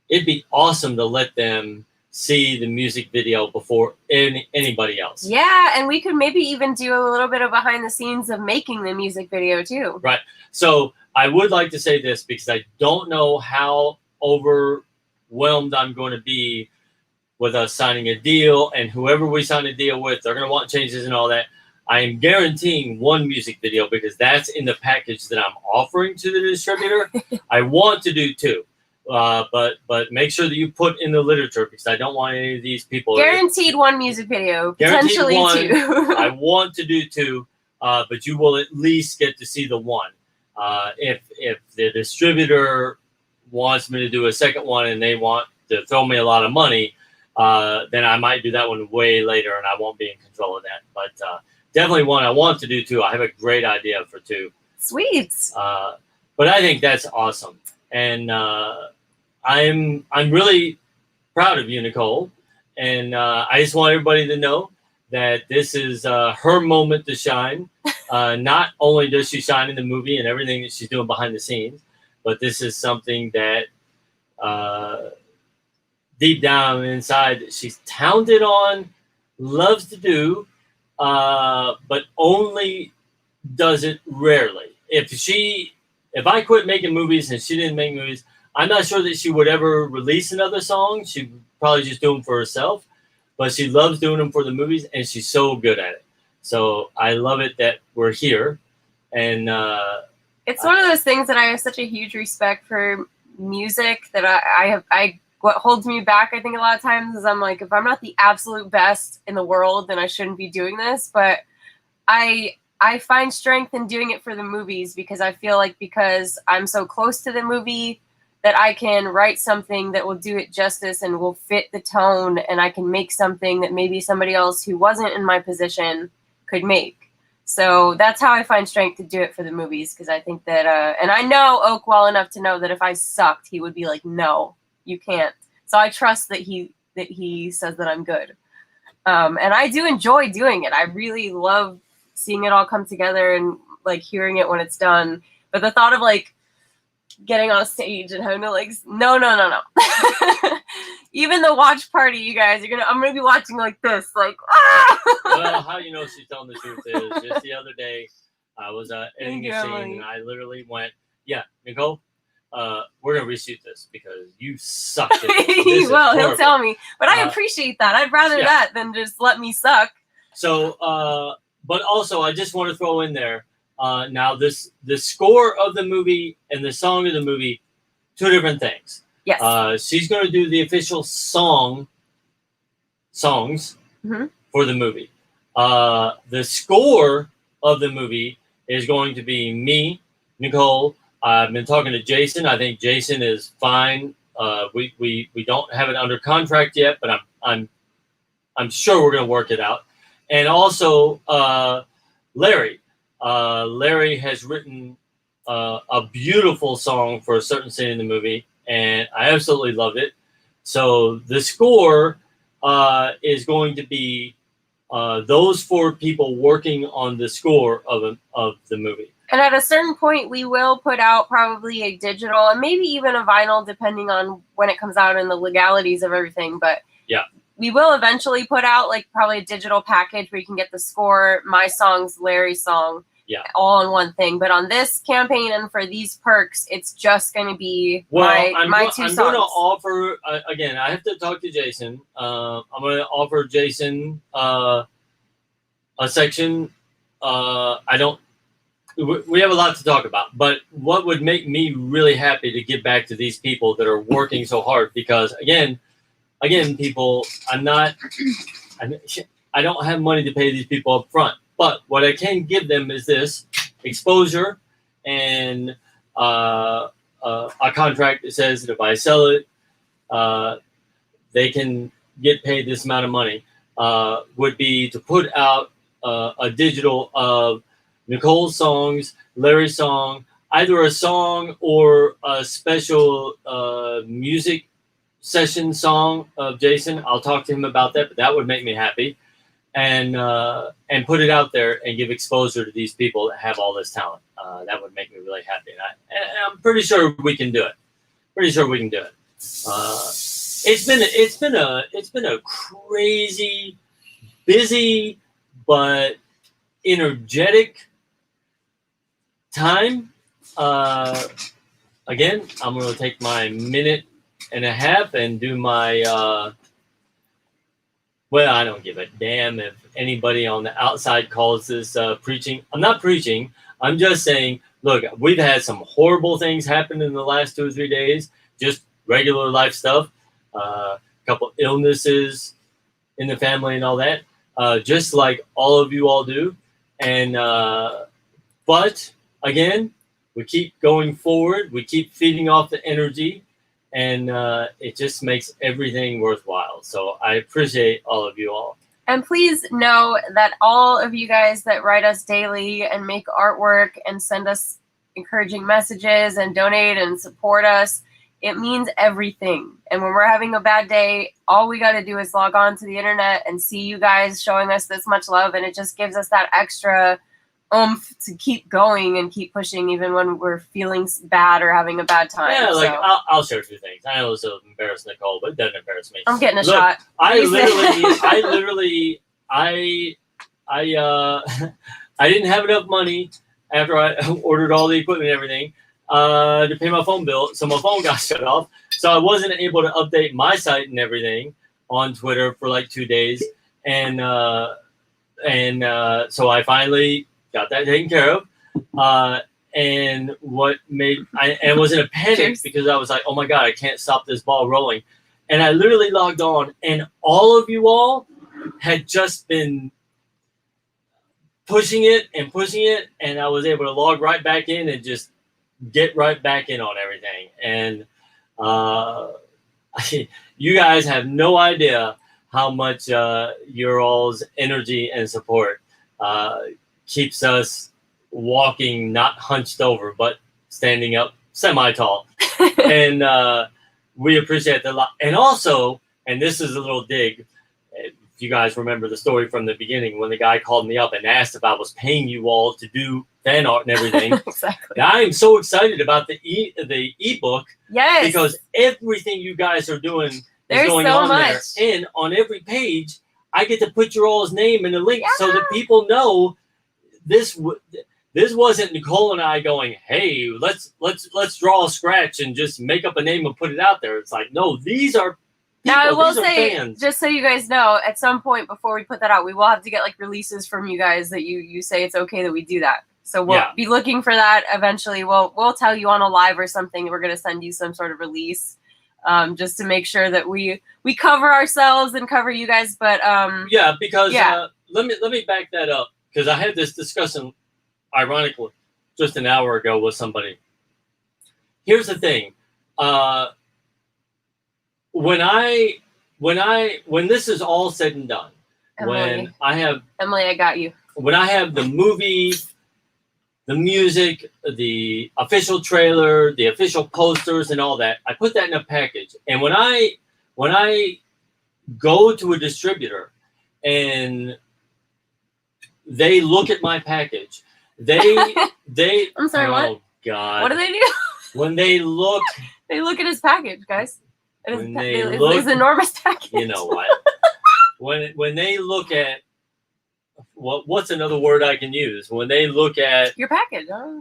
it'd be awesome to let them see the music video before anybody else. Yeah, and we could maybe even do a little bit of behind the scenes of making the music video too. Right. So I would like to say this because I don't know how overwhelmed I'm going to be with us signing a deal, and whoever we sign a deal with, they're going to want changes and all that. I am guaranteeing one music video because that's in the package that I'm offering to the distributor. I want to do two. But make sure that you put in the literature because I don't want any of these people. Guaranteed one music video, Guaranteed potentially one. two. I want to do two, but you will at least get to see the one. If the distributor wants me to do a second one and they want to throw me a lot of money, then I might do that one way later and I won't be in control of that. But definitely one I want to do two. I have a great idea for two. Sweet. But I think that's awesome. And I'm really proud of you, Nicole. And I just want everybody to know that this is her moment to shine. Not only does she shine in the movie and everything that she's doing behind the scenes, but this is something that deep down inside she's talented on, loves to do, but only does it rarely. If I quit making movies and she didn't make movies, I'm not sure that she would ever release another song. She'd probably just do them for herself. But she loves doing them for the movies, and she's so good at it. So I love it that we're here. And it's one of those things that I have such a huge respect for music that what holds me back, I think, a lot of times is I'm like, if I'm not the absolute best in the world, then I shouldn't be doing this. But I find strength in doing it for the movies because I feel like because I'm so close to the movie that I can write something that will do it justice and will fit the tone, and I can make something that maybe somebody else who wasn't in my position could make. So that's how I find strength to do it for the movies because I think that, and I know Oak well enough to know that if I sucked, he would be like, no, you can't. So I trust that he says that I'm good. And I do enjoy doing it. I really love seeing it all come together and like hearing it when it's done. But the thought of like getting on stage and having to like, no. Even the watch party, you guys, I'm gonna be watching like this, like, ah! Well, how you know she's telling the truth is just the other day I was editing a scene and I literally went, yeah, Nicole, we're gonna reshoot this because you suck at it. Well, he'll tell me, but I appreciate that. I'd rather that than just let me suck. So but also I just want to throw in there now the score of the movie and the song of the movie, two different things. Yes. She's going to do the official songs for the movie. The score of the movie is going to be me, Nicole. I've been talking to Jason. I think Jason is fine. We don't have it under contract yet, but I'm sure we're going to work it out. And also Larry. Larry has written a beautiful song for a certain scene in the movie, and I absolutely loved it. So the score is going to be those four people working on the score of the movie. And at a certain point, we will put out probably a digital and maybe even a vinyl, depending on when it comes out and the legalities of everything. But yeah, we will eventually put out like probably a digital package where you can get the score, my songs, Larry's song, all in one thing. But on this campaign and for these perks, it's just going to be my two songs. I'm going to offer, again, I have to talk to Jason. I'm going to offer Jason a section. We have a lot to talk about, but what would make me really happy to give back to these people that are working so hard? Because again, people, I don't have money to pay these people up front, but what I can give them is this exposure and a contract that says that if I sell it, they can get paid this amount of money. Would be to put out a digital of Nicole's songs, Larry's song, either a song or a special music session song of Jason. I'll talk to him about that, but that would make me happy. And put it out there and give exposure to these people that have all this talent. That would make me really happy. And I'm pretty sure we can do it. Pretty sure we can do it. It's been a crazy, busy, but energetic time. Again, I'm going to take my minute and a half and do my. Well, I don't give a damn if anybody on the outside calls this preaching. I'm not preaching. I'm just saying, look, we've had some horrible things happen in the last 2 or 3 days, just regular life stuff, a couple illnesses in the family and all that, just like all of you all do. And but again, we keep going forward. We keep feeding off the energy. And it just makes everything worthwhile. So I appreciate all of you all. And please know that all of you guys that write us daily and make artwork and send us encouraging messages and donate and support us, it means everything. And when we're having a bad day, all we got to do is log on to the internet and see you guys showing us this much love. And it just gives us that extra oomph to keep going and keep pushing even when we're feeling bad or having a bad time. Yeah, like so. I'll share 2 things. I know this will embarrass Nicole, but it doesn't embarrass me. I'm getting a Look, shot. I didn't have enough money after I ordered all the equipment and everything to pay my phone bill, so my phone got shut off. So I wasn't able to update my site and everything on Twitter for like 2 days, and so I finally got that taken care of. And what made I was in a panic Cheers. because I was like, oh my God, I can't stop this ball rolling. And I literally logged on, and all of you all had just been pushing it, and I was able to log right back in and just get right back in on everything. And you guys have no idea how much your all's energy and support keeps us walking, not hunched over, but standing up semi-tall. And we appreciate that a lot. And also, and this is a little dig, if you guys remember the story from the beginning, when the guy called me up and asked if I was paying you all to do fan art and everything. Exactly. Now, I am so excited about the ebook. Yes. Because everything you guys are doing is There's going so on much. there. And on every page, I get to put your all's name and a link so Yeah. that people know this wasn't Nicole and I going, hey, let's draw a scratch and just make up a name and put it out there. It's like, no, these are people. Now, I will these are say, fans. just so you guys know, at some point before we put that out, we will have to get like releases from you guys that you say it's okay that we do that. So we'll be looking for that eventually. We'll tell you on a live or something. We're going to send you some sort of release just to make sure that we cover ourselves and cover you guys. But because let me back that up, because I had this discussion, ironically, just an hour ago with somebody. Here's the thing. When this is all said and done, Emily, I got you. When I have the movie, the music, the official trailer, the official posters, and all that, I put that in a package. And when I go to a distributor and they look at my package, they I'm sorry, oh what? God. What do they do? When they look, They look at his package, guys. It is When they look- it's an enormous package. you know what? when they look at what's another word I can use? When they look at Your package. Huh?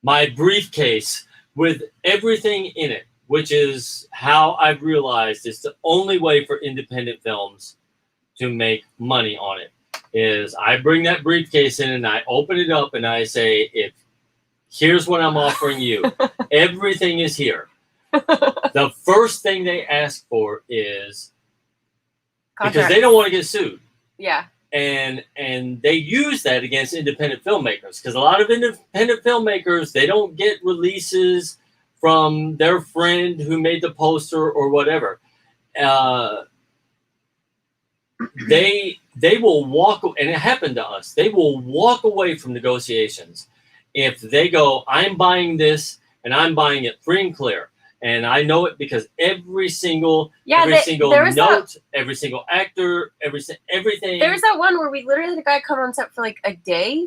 my briefcase with everything in it, which is how I've realized it's the only way for independent films to make money on it, is I bring that briefcase in and I open it up and I say, here's what I'm offering you. Everything is here. The first thing they ask for is, because they don't want to get sued. Yeah. And they use that against independent filmmakers, because a lot of independent filmmakers, they don't get releases from their friend who made the poster or whatever. they will walk, and it happened to us. They will walk away from negotiations if they go, I'm buying this and I'm buying it free and clear. And I know it because every single note, every single actor, everything. There was that one where we literally had a guy come on set for like a day,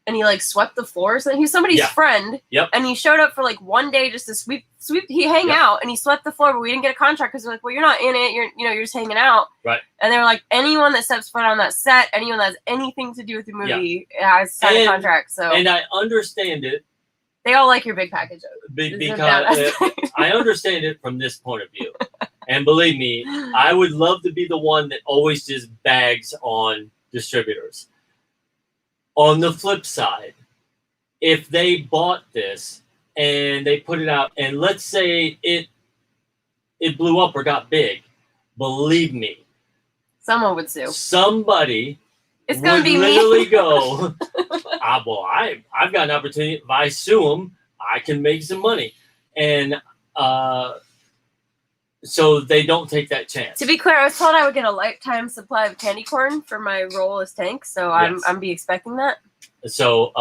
and he like swept the floors. And he was somebody's friend. Yep. And he showed up for like one day just to sweep. He hang out, and he swept the floor, but we didn't get a contract because we're like, well, you're not in it. You're just hanging out. Right. And they were like, anyone that steps foot on that set, anyone that has anything to do with the movie has signed a contract. So. And I understand it. They all like your big package. Because I understand it from this point of view. And believe me, I would love to be the one that always just bags on distributors. On the flip side, if they bought this and they put it out, and let's say it blew up or got big, believe me, someone would sue. Somebody it's gonna would be literally me. go, I've got an opportunity. If I sue them, I can make some money. And so they don't take that chance. To be clear, I was told I would get a lifetime supply of candy corn for my role as Tank, so I'm be expecting that. So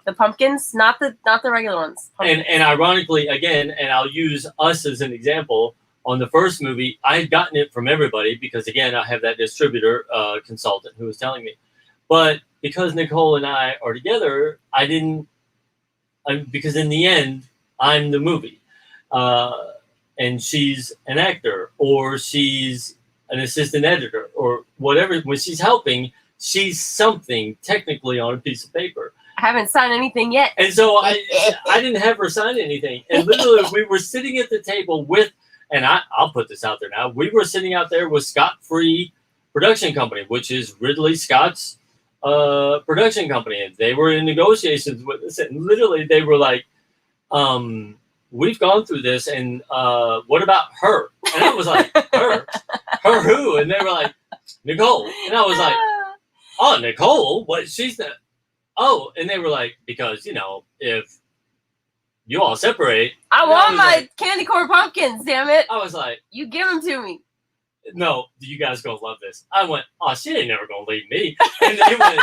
the pumpkins, not the regular ones. And ironically, again, and I'll use us as an example. On the first movie, I had gotten it from everybody because, again, I have that distributor consultant who was telling me. But because Nicole and I are together, because in the end, I'm the movie. And she's an actor, or she's an assistant editor, or whatever. When she's helping, she's something technically on a piece of paper. I haven't signed anything yet. And so I didn't have her sign anything. And literally, we were sitting at the table with, and I'll put this out there now, we were sitting out there with Scott Free Production Company, which is Ridley Scott's production company. And they were in negotiations with us. And literally, they were like, we've gone through this, and what about her? And I was like, her? Her who? And they were like, Nicole. And I was like, oh, Nicole? What? She's the... Oh, and they were like, because, if you all separate... I want my candy corn pumpkins, damn it. I was like... You give them to me. No, you guys gonna love this. I went, oh, she ain't never gonna leave me. And they went...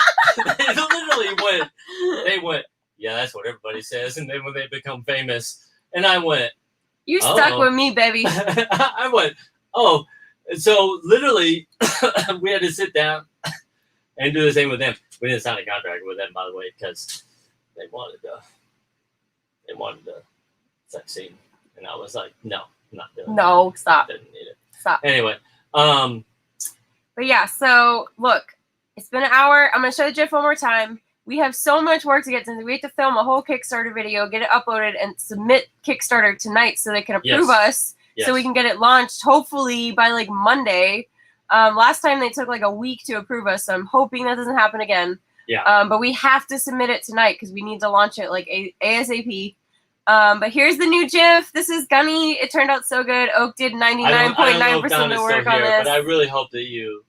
They went, yeah, that's what everybody says. And then when they become famous... And I went, you stuck with me, baby. I went, oh. So literally, we had to sit down and do the same with them. We didn't sign a contract with them, by the way, because they wanted the sex scene. And I was like, no, I'm not doing it. No, stop. Didn't need it. Stop. Anyway. But yeah, so look, it's been an hour. I'm going to show the GIF one more time. We have so much work to get to. We have to film a whole Kickstarter video, get it uploaded, and submit Kickstarter tonight so they can approve us, so we can get it launched hopefully by like Monday. Last time they took like a week to approve us, so I'm hoping that doesn't happen again. Yeah. But we have to submit it tonight because we need to launch it like ASAP. But here's the new GIF. This is Gunny. It turned out so good. Oak did 99.9% of the work on this. But I really hope that you...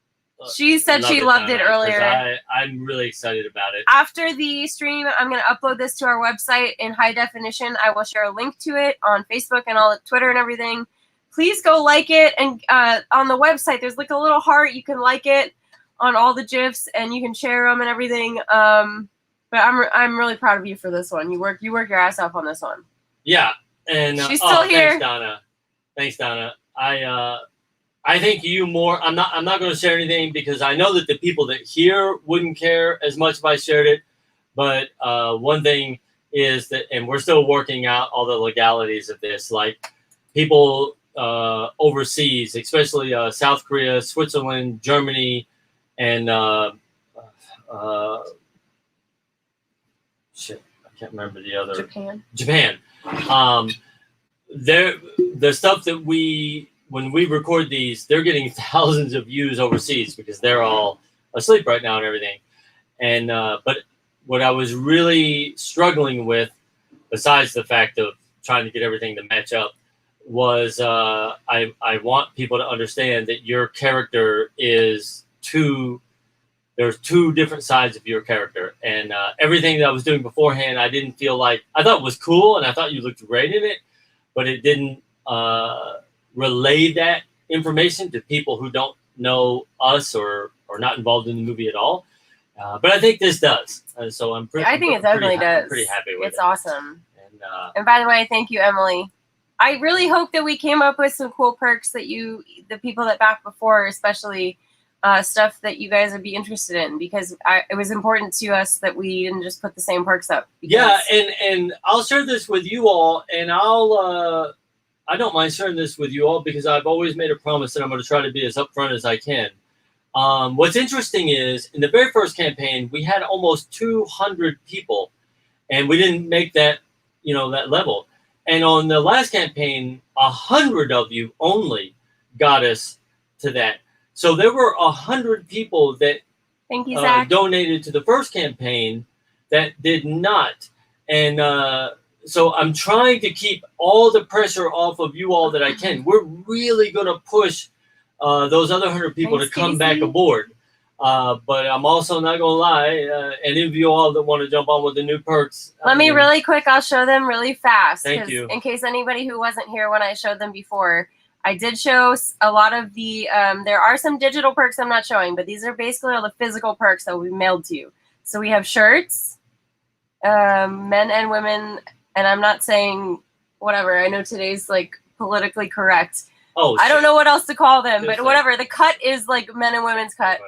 She said she loved it earlier. I'm really excited about it. After the stream, I'm going to upload this to our website in high definition. I will share a link to it on Facebook and all Twitter and everything. Please go like it. And on the website, there's like a little heart. You can like it on all the GIFs, and you can share them and everything. But I'm really proud of you for this one. You work your ass off on this one. Yeah, and she's still here. Thanks, Donna. I think you more. I'm not going to share anything because I know that the people that hear wouldn't care as much if I shared it. But one thing is that, and we're still working out all the legalities of this. Like people overseas, especially South Korea, Switzerland, Germany, and shit, I can't remember the other. Japan. The stuff that when we record these, they're getting thousands of views overseas because they're all asleep right now and everything. And but what I was really struggling with, besides the fact of trying to get everything to match up, was I want people to understand that your character is there's two different sides of your character. And everything that I was doing beforehand, I didn't feel like, I thought it was cool and I thought you looked great in it, but it didn't relay that information to people who don't know us or not involved in the movie at all. But I think this does. So I'm pretty. I think it definitely does. I'm pretty happy with it. It's awesome. And by the way, thank you, Emily. I really hope that we came up with some cool perks that the people that backed before, especially stuff that you guys would be interested in, because it was important to us that we didn't just put the same perks up. Yeah, and I'll share this with you all, and I don't mind sharing this with you all because I've always made a promise that I'm going to try to be as upfront as I can. What's interesting is in the very first campaign, we had almost 200 people, and we didn't make that, that level. And on the last campaign, 100 of you only got us to that. So there were 100 people that thank you, Zach. Donated to the first campaign that did not. And so I'm trying to keep all the pressure off of you all that I can. We're really going to push those other 100 people to come back aboard. But I'm also not going to lie. Any of you all that want to jump on with the new perks. Let me really quick. I'll show them really fast. Thank you. In case anybody who wasn't here when I showed them before, I did show a lot of the, there are some digital perks I'm not showing, but these are basically all the physical perks that we mailed to you. So we have shirts, men and women, and I'm not saying whatever. I know today's like politically correct. Oh, I don't know what else to call them, but whatever. The cut is like men and women's cut.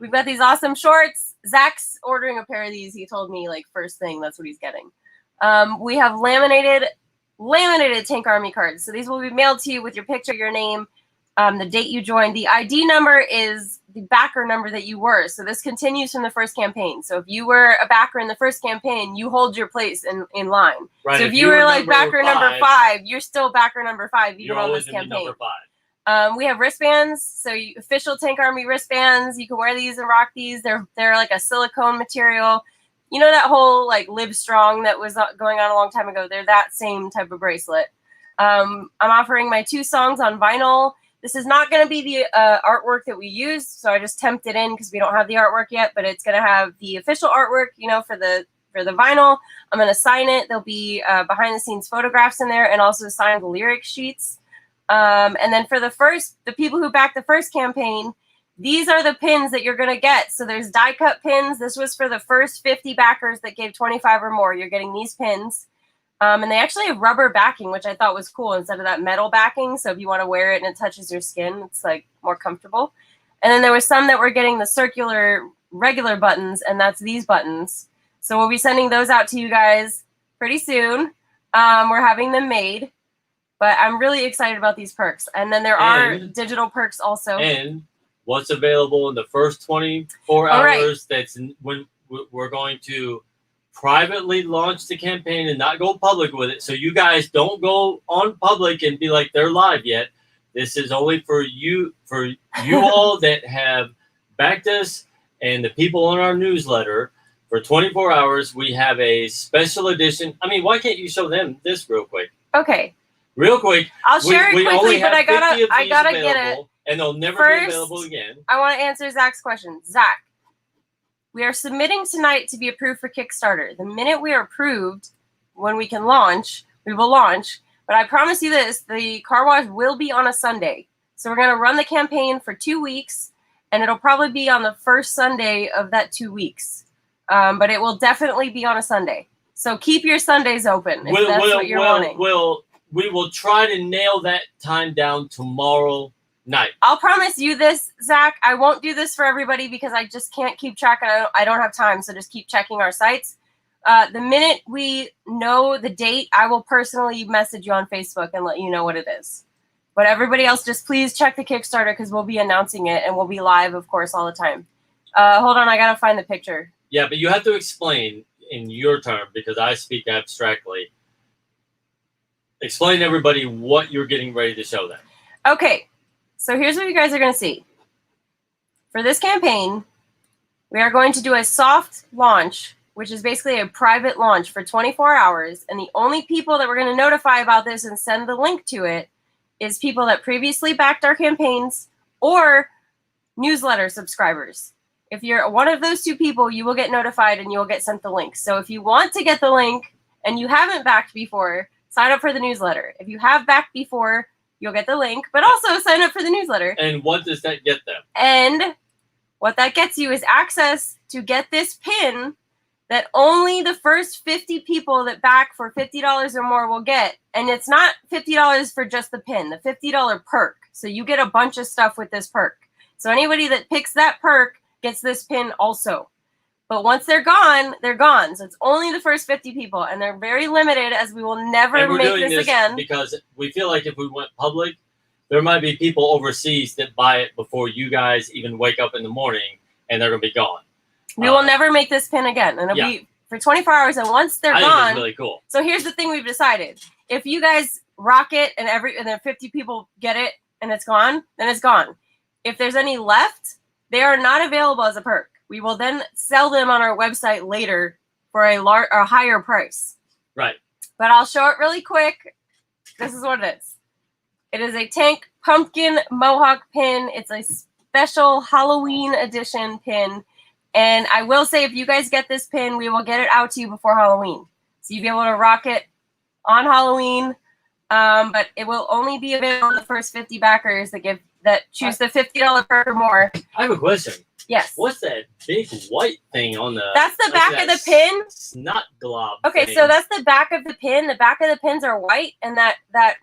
We've got these awesome shorts. Zach's ordering a pair of these. He told me like first thing that's what he's getting. We have laminated Tank Army cards. So these will be mailed to you with your picture, your name, the date you joined. The ID number is the backer number that you were. So this continues from the first campaign. So if you were a backer in the first campaign, you hold your place in line. Right. So if you were like backer number 5, you're still backer number 5 even on this campaign. Number 5. We have wristbands, so official Tank Army wristbands. You can wear these and rock these. They're like a silicone material. You know that whole like Live Strong that was going on a long time ago? They're that same type of bracelet. I'm offering my 2 songs on vinyl. This is not going to be the artwork that we use, so I just temped it in because we don't have the artwork yet, but it's going to have the official artwork, for the vinyl. I'm going to sign it. There'll be behind-the-scenes photographs in there and also signed lyric sheets. And then for the people who backed the first campaign, these are the pins that you're going to get. So there's die cut pins. This was for the first 50 backers that gave 25 or more. You're getting these pins. And they actually have rubber backing, which I thought was cool instead of that metal backing. So if you want to wear it and it touches your skin, it's like more comfortable. And then there was some that were getting the circular regular buttons, and that's these buttons. So we'll be sending those out to you guys pretty soon. We're having them made. But I'm really excited about these perks. And then there are digital perks also. And what's available in the first 24 hours, that's when we're going to privately launch the campaign and not go public with it. So you guys don't go on public and be like, they're live yet. This is only for you all that have backed us and the people on our newsletter. For 24 hours, we have a special edition. I mean, why can't you show them this real quick? Okay. Real quick. I'll share it quickly, but I gotta get it. And they'll never be available again. I want to answer Zach's question. Zach, we are submitting tonight to be approved for Kickstarter. The minute we are approved, when we can launch, we will launch. But I promise you this, the car wash will be on a Sunday. So we're going to run the campaign for 2 weeks, and it'll probably be on the first Sunday of that 2 weeks. But it will definitely be on a Sunday. So keep your Sundays open if that's what you're wanting. We will try to nail that time down tomorrow night. I'll promise you this, Zach. I won't do this for everybody because I just can't keep track. I don't have time, so just keep checking our sites. The minute we know the date, I will personally message you on Facebook and let you know what it is. But everybody else, just please check the Kickstarter because we'll be announcing it, and we'll be live, of course, all the time. Hold on, I got to find the picture. Yeah, but you have to explain in your term because I speak abstractly. Explain to everybody what you're getting ready to show them. Okay, so here's what you guys are going to see. For this campaign, we are going to do a soft launch, which is basically a private launch for 24 hours. And the only people that we're going to notify about this and send the link to it is people that previously backed our campaigns or newsletter subscribers. If you're one of those 2 people, you will get notified and you will get sent the link. So if you want to get the link and you haven't backed before, sign up for the newsletter. If you have backed before, you'll get the link, but also sign up for the newsletter. And what does that get them? And what that gets you is access to get this pin that only the first 50 people that back for $50 or more will get. And it's not $50 for just the pin, the $50 perk. So you get a bunch of stuff with this perk. So anybody that picks that perk gets this pin also. But once they're gone, they're gone. So it's only the first 50 people, and they're very limited, as we will never And we're make doing this again. because we feel like if we went public, there might be people overseas that buy it before you guys even wake up in the morning, and they're going to be gone. We will never make this pin again. And it'll be for 24 hours, and once they're I gone. think it's really cool. So here's the thing we've decided. If you guys rock it and then 50 people get it and it's gone, then it's gone. If there's any left, they are not available as a perk. We will then sell them on our website later for a higher price. Right. But I'll show it really quick. This is what it is. It is a Tank Pumpkin Mohawk pin. It's a special Halloween edition pin. And I will say, if you guys get this pin, we will get it out to you before Halloween. So you'll be able to rock it on Halloween. But it will only be available to the first 50 backers that choose the $50 perk or more. I have a question. Yes. What's that big white thing on the... That's the back of the pin. Snot glob Okay, thing. so that's the back of the pin. The back of the pins are white, and that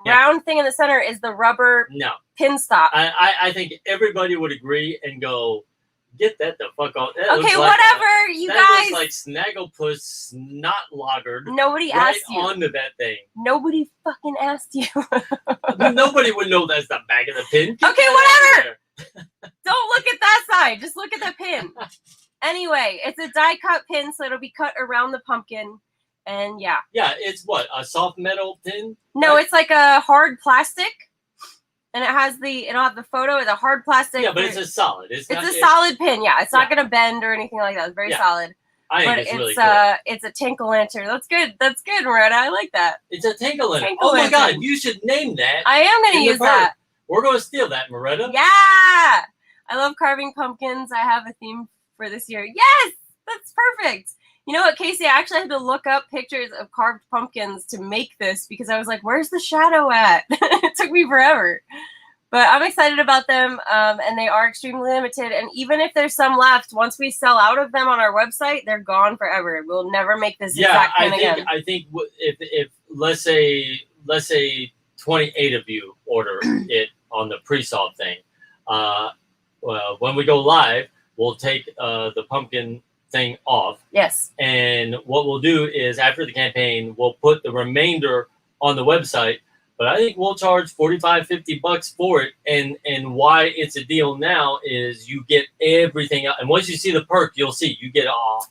round thing in the center is the rubber pin stop. I think everybody would agree and go, get that the fuck out. That Okay, looks whatever, you guys. That looks like Snagglepuss snot lagered Nobody right asked you. onto that thing. Nobody fucking asked you. Nobody would know that's the back of the pin. Get Okay, that out of whatever. Don't look at that side. Just look at the pin. Anyway, it's a die cut pin, so it'll be cut around the pumpkin. And yeah. Yeah, it's what? A soft metal pin? No, right? it's like a hard plastic. And it'll have the photo. It's a hard plastic. Yeah, but it's a solid. It's a solid pin. Yeah, it's not going to bend or anything like that. It's very solid. I think but it's really cool. It's a tinkle lantern. That's good. That's good, Miranda. I like that. It's a tinkle lantern. Tinkle Oh my lantern. God, you should name that. I am going to use that. We're going to steal that, Miranda. Yeah. I love carving pumpkins. I have a theme for this year. Yes, that's perfect. You know what, Casey? I actually had to look up pictures of carved pumpkins to make this because I was like, where's the shadow at? It took me forever. But I'm excited about them, and they are extremely limited. And even if there's some left, once we sell out of them on our website, they're gone forever. We'll never make this exact pin again. I think if let's say 28 of you order it on the pre-solve thing, well, when we go live, we'll take the pumpkin thing off. Yes. And what we'll do is after the campaign, we'll put the remainder on the website. But I think we'll charge $45-50 for it. And why it's a deal now is you get everything else. And once you see the perk, you'll see you get all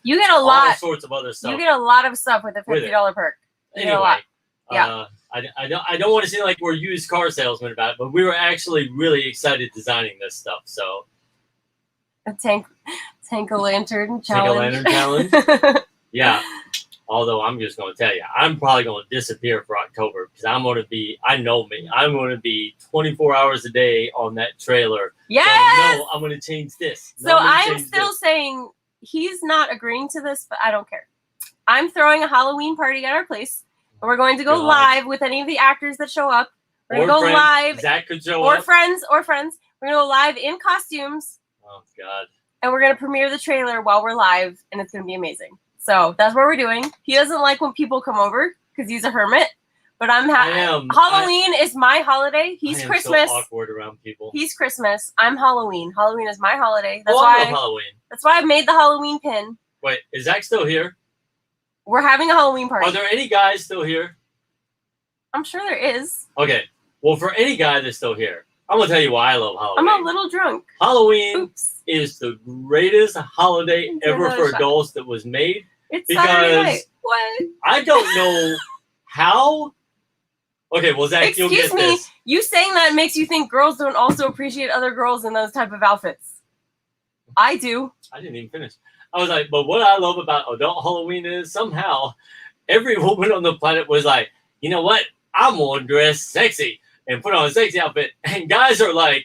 sorts of other stuff. You get a lot of stuff with a $50 perk. Anyway, yeah. I don't want to seem like we're used car salesmen about it, but we were actually really excited designing this stuff. So a tank a lantern challenge. Tank a lantern challenge. Yeah. Although I'm just going to tell you, I'm probably going to disappear for October because I'm going to be, I know me, I'm going to be 24 hours a day on that trailer. Yes! No, I'm going to change this. So I'm still saying he's not agreeing to this, but I don't care. I'm throwing a Halloween party at our place. And we're going to go live with any of the actors that show up. We're going to go live. Zach could show up. Or friends. We're going to go live in costumes. Oh, God. And we're going to premiere the trailer while we're live, and it's going to be amazing. So that's what we're doing. He doesn't like when people come over because he's a hermit. But I'm happy. Halloween is my holiday. He's Christmas. So awkward around people. He's Christmas. I'm Halloween. Halloween is my holiday. That's I love Halloween. That's why I made the Halloween pin. Wait, is Zach still here? We're having a Halloween party. Are there any guys still here? I'm sure there is. Okay. Well, for any guy that's still here, I'm going to tell you why I love Halloween. I'm a little drunk. Halloween is the greatest holiday ever for adults that was made. It's Saturday night. What? I don't know how. Okay, well, Zach, you'll get this. Excuse me. You saying that makes you think girls don't also appreciate other girls in those type of outfits. I do. I didn't even finish. I was like, but what I love about adult Halloween is somehow every woman on the planet was like, you know what? I'm going to dress sexy and put on a sexy outfit. And guys are like,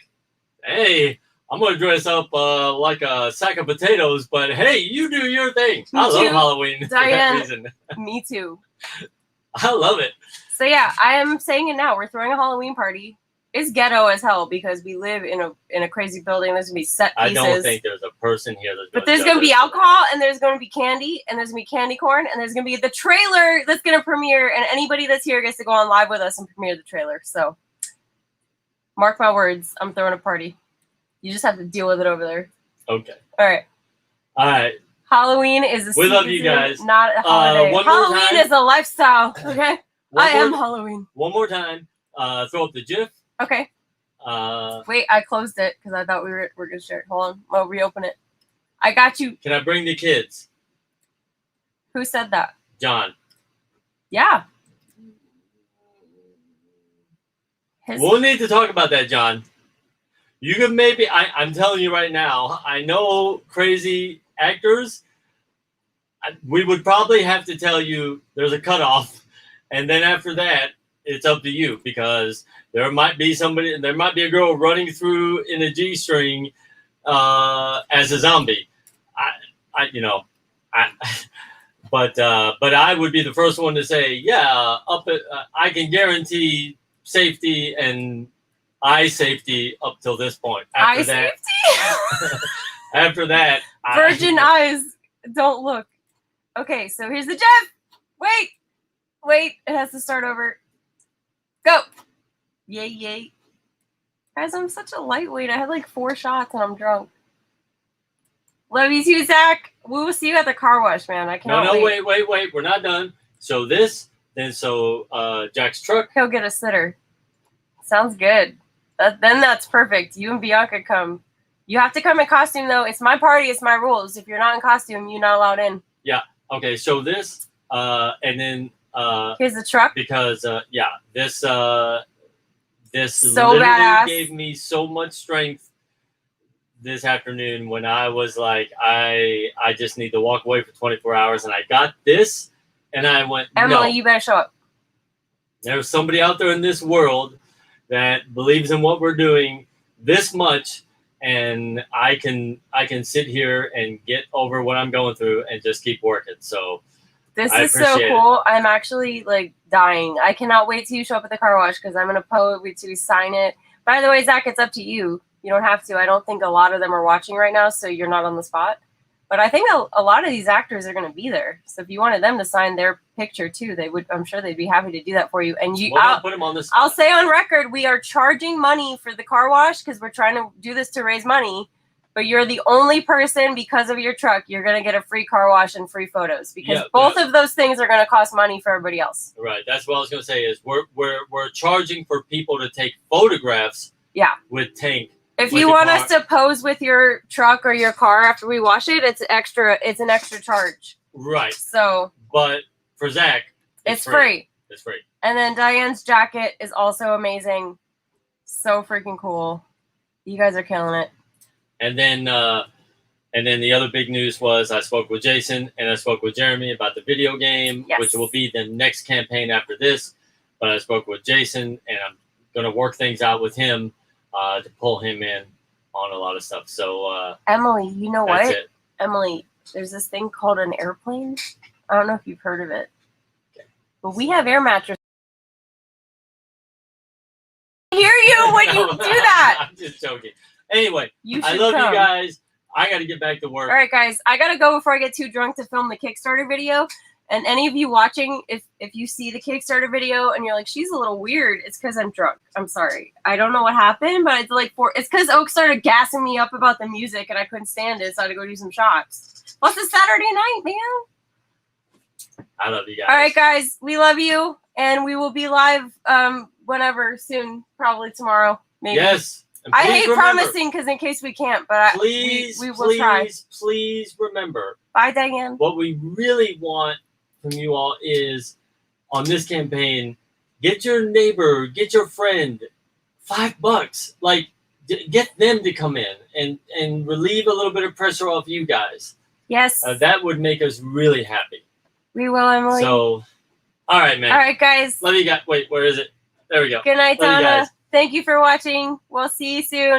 hey, I'm going to dress up like a sack of potatoes, but hey, you do your thing. I love Halloween for that reason. Me too. I love it. So yeah, I am saying it now. We're throwing a Halloween party. It's ghetto as hell because we live in a crazy building. There's gonna be set pieces. I don't think there's a person here that's. But there's gonna be alcohol, and there's gonna be candy, and there's gonna be candy corn, and there's gonna be the trailer that's gonna premiere, and anybody that's here gets to go on live with us and premiere the trailer. So, mark my words, I'm throwing a party. You just have to deal with it over there. Okay. All right. All right. Halloween is a We love season, you guys. not a holiday. one more Halloween time. is a lifestyle. Okay. I am Halloween. One more time. Throw up the GIF. Okay. Wait, I closed it because I thought we were gonna share it. Hold on, I'll reopen it. I got you. Can I bring the kids? Who said that? John. Yeah. We'll need to talk about that, John. You can maybe. I'm telling you right now. I know crazy actors. We would probably have to tell you there's a cutoff, and then after that, it's up to you because there might be somebody. There might be a girl running through in a G-string as a zombie. But I would be the first one to say, yeah, I can guarantee safety and eye safety up till this point. After that, safety? After that, Virgin eyes don't look. Okay, so here's the gem. Wait, it has to start over. Go. Yay. Guys, I'm such a lightweight. I had like 4 shots and I'm drunk. Love you too, Zach. We will see you at the car wash, man. I cannot wait. Wait. We're not done. So Jack's truck. He'll get a sitter. Sounds good. Then that's perfect. You and Bianca come. You have to come in costume, though. It's my party. It's my rules. If you're not in costume, you're not allowed in. Yeah. Okay. So this, and then here's the truck. Because this so literally badass. gave me so much strength this afternoon when I was like, I just need to walk away for 24 hours, and I got this, and I went, Emily, no. you better show up. There's somebody out there in this world that believes in what we're doing this much, and I can sit here and get over what I'm going through and just keep working. So this is so cool. I'm actually like dying. I cannot wait till you show up at the car wash because I'm gonna wait till you sign it. By the way, Zach, it's up to you. You don't have to. I don't think a lot of them are watching right now, so you're not on the spot. But I think a lot of these actors are going to be there. So if you wanted them to sign their picture too, they would. I'm sure they'd be happy to do that for you. And I'll put them on the spot. I'll say on record, we are charging money for the car wash because we're trying to do this to raise money. But you're the only person, because of your truck, you're going to get a free car wash and free photos because both of those things are going to cost money for everybody else. Right. That's what I was going to say is we're charging for people to take photographs. Yeah. With Tank. If you want us to pose with your truck or your car after we wash it, it's extra. It's an extra charge. Right. So. But for Zach, it's free. It's free. And then Diane's jacket is also amazing. So freaking cool. You guys are killing it. And then the other big news was I spoke with Jason and I spoke with Jeremy about the video game, which will be the next campaign after this. But I spoke with Jason and I'm going to work things out with him to pull him in on a lot of stuff. So Emily, you know what? It. Emily, there's this thing called an airplane. I don't know if you've heard of it. Okay. But we have air mattresses. I hear you when you do that. I'm just joking. Anyway, I love you guys. I got to get back to work. All right, guys. I got to go before I get too drunk to film the Kickstarter video. And any of you watching, if you see the Kickstarter video and you're like, she's a little weird, it's because I'm drunk. I'm sorry. I don't know what happened, but it's because Oak started gassing me up about the music and I couldn't stand it, so I had to go do some shots. Well, it's a Saturday night, man. I love you guys. All right, guys. We love you. And we will be live whenever soon, probably tomorrow. Maybe. Yes. I hate promising because in case we can't, but we will try. Please remember. Bye, Diane. What we really want from you all is on this campaign, get your neighbor, get your friend $5. Like, get them to come in and relieve a little bit of pressure off you guys. Yes. That would make us really happy. We will, Emily. So, all right, man. All right, guys. Love you guys. Wait, where is it? There we go. Good night, Love you Donna. guys. Thank you for watching. We'll see you soon.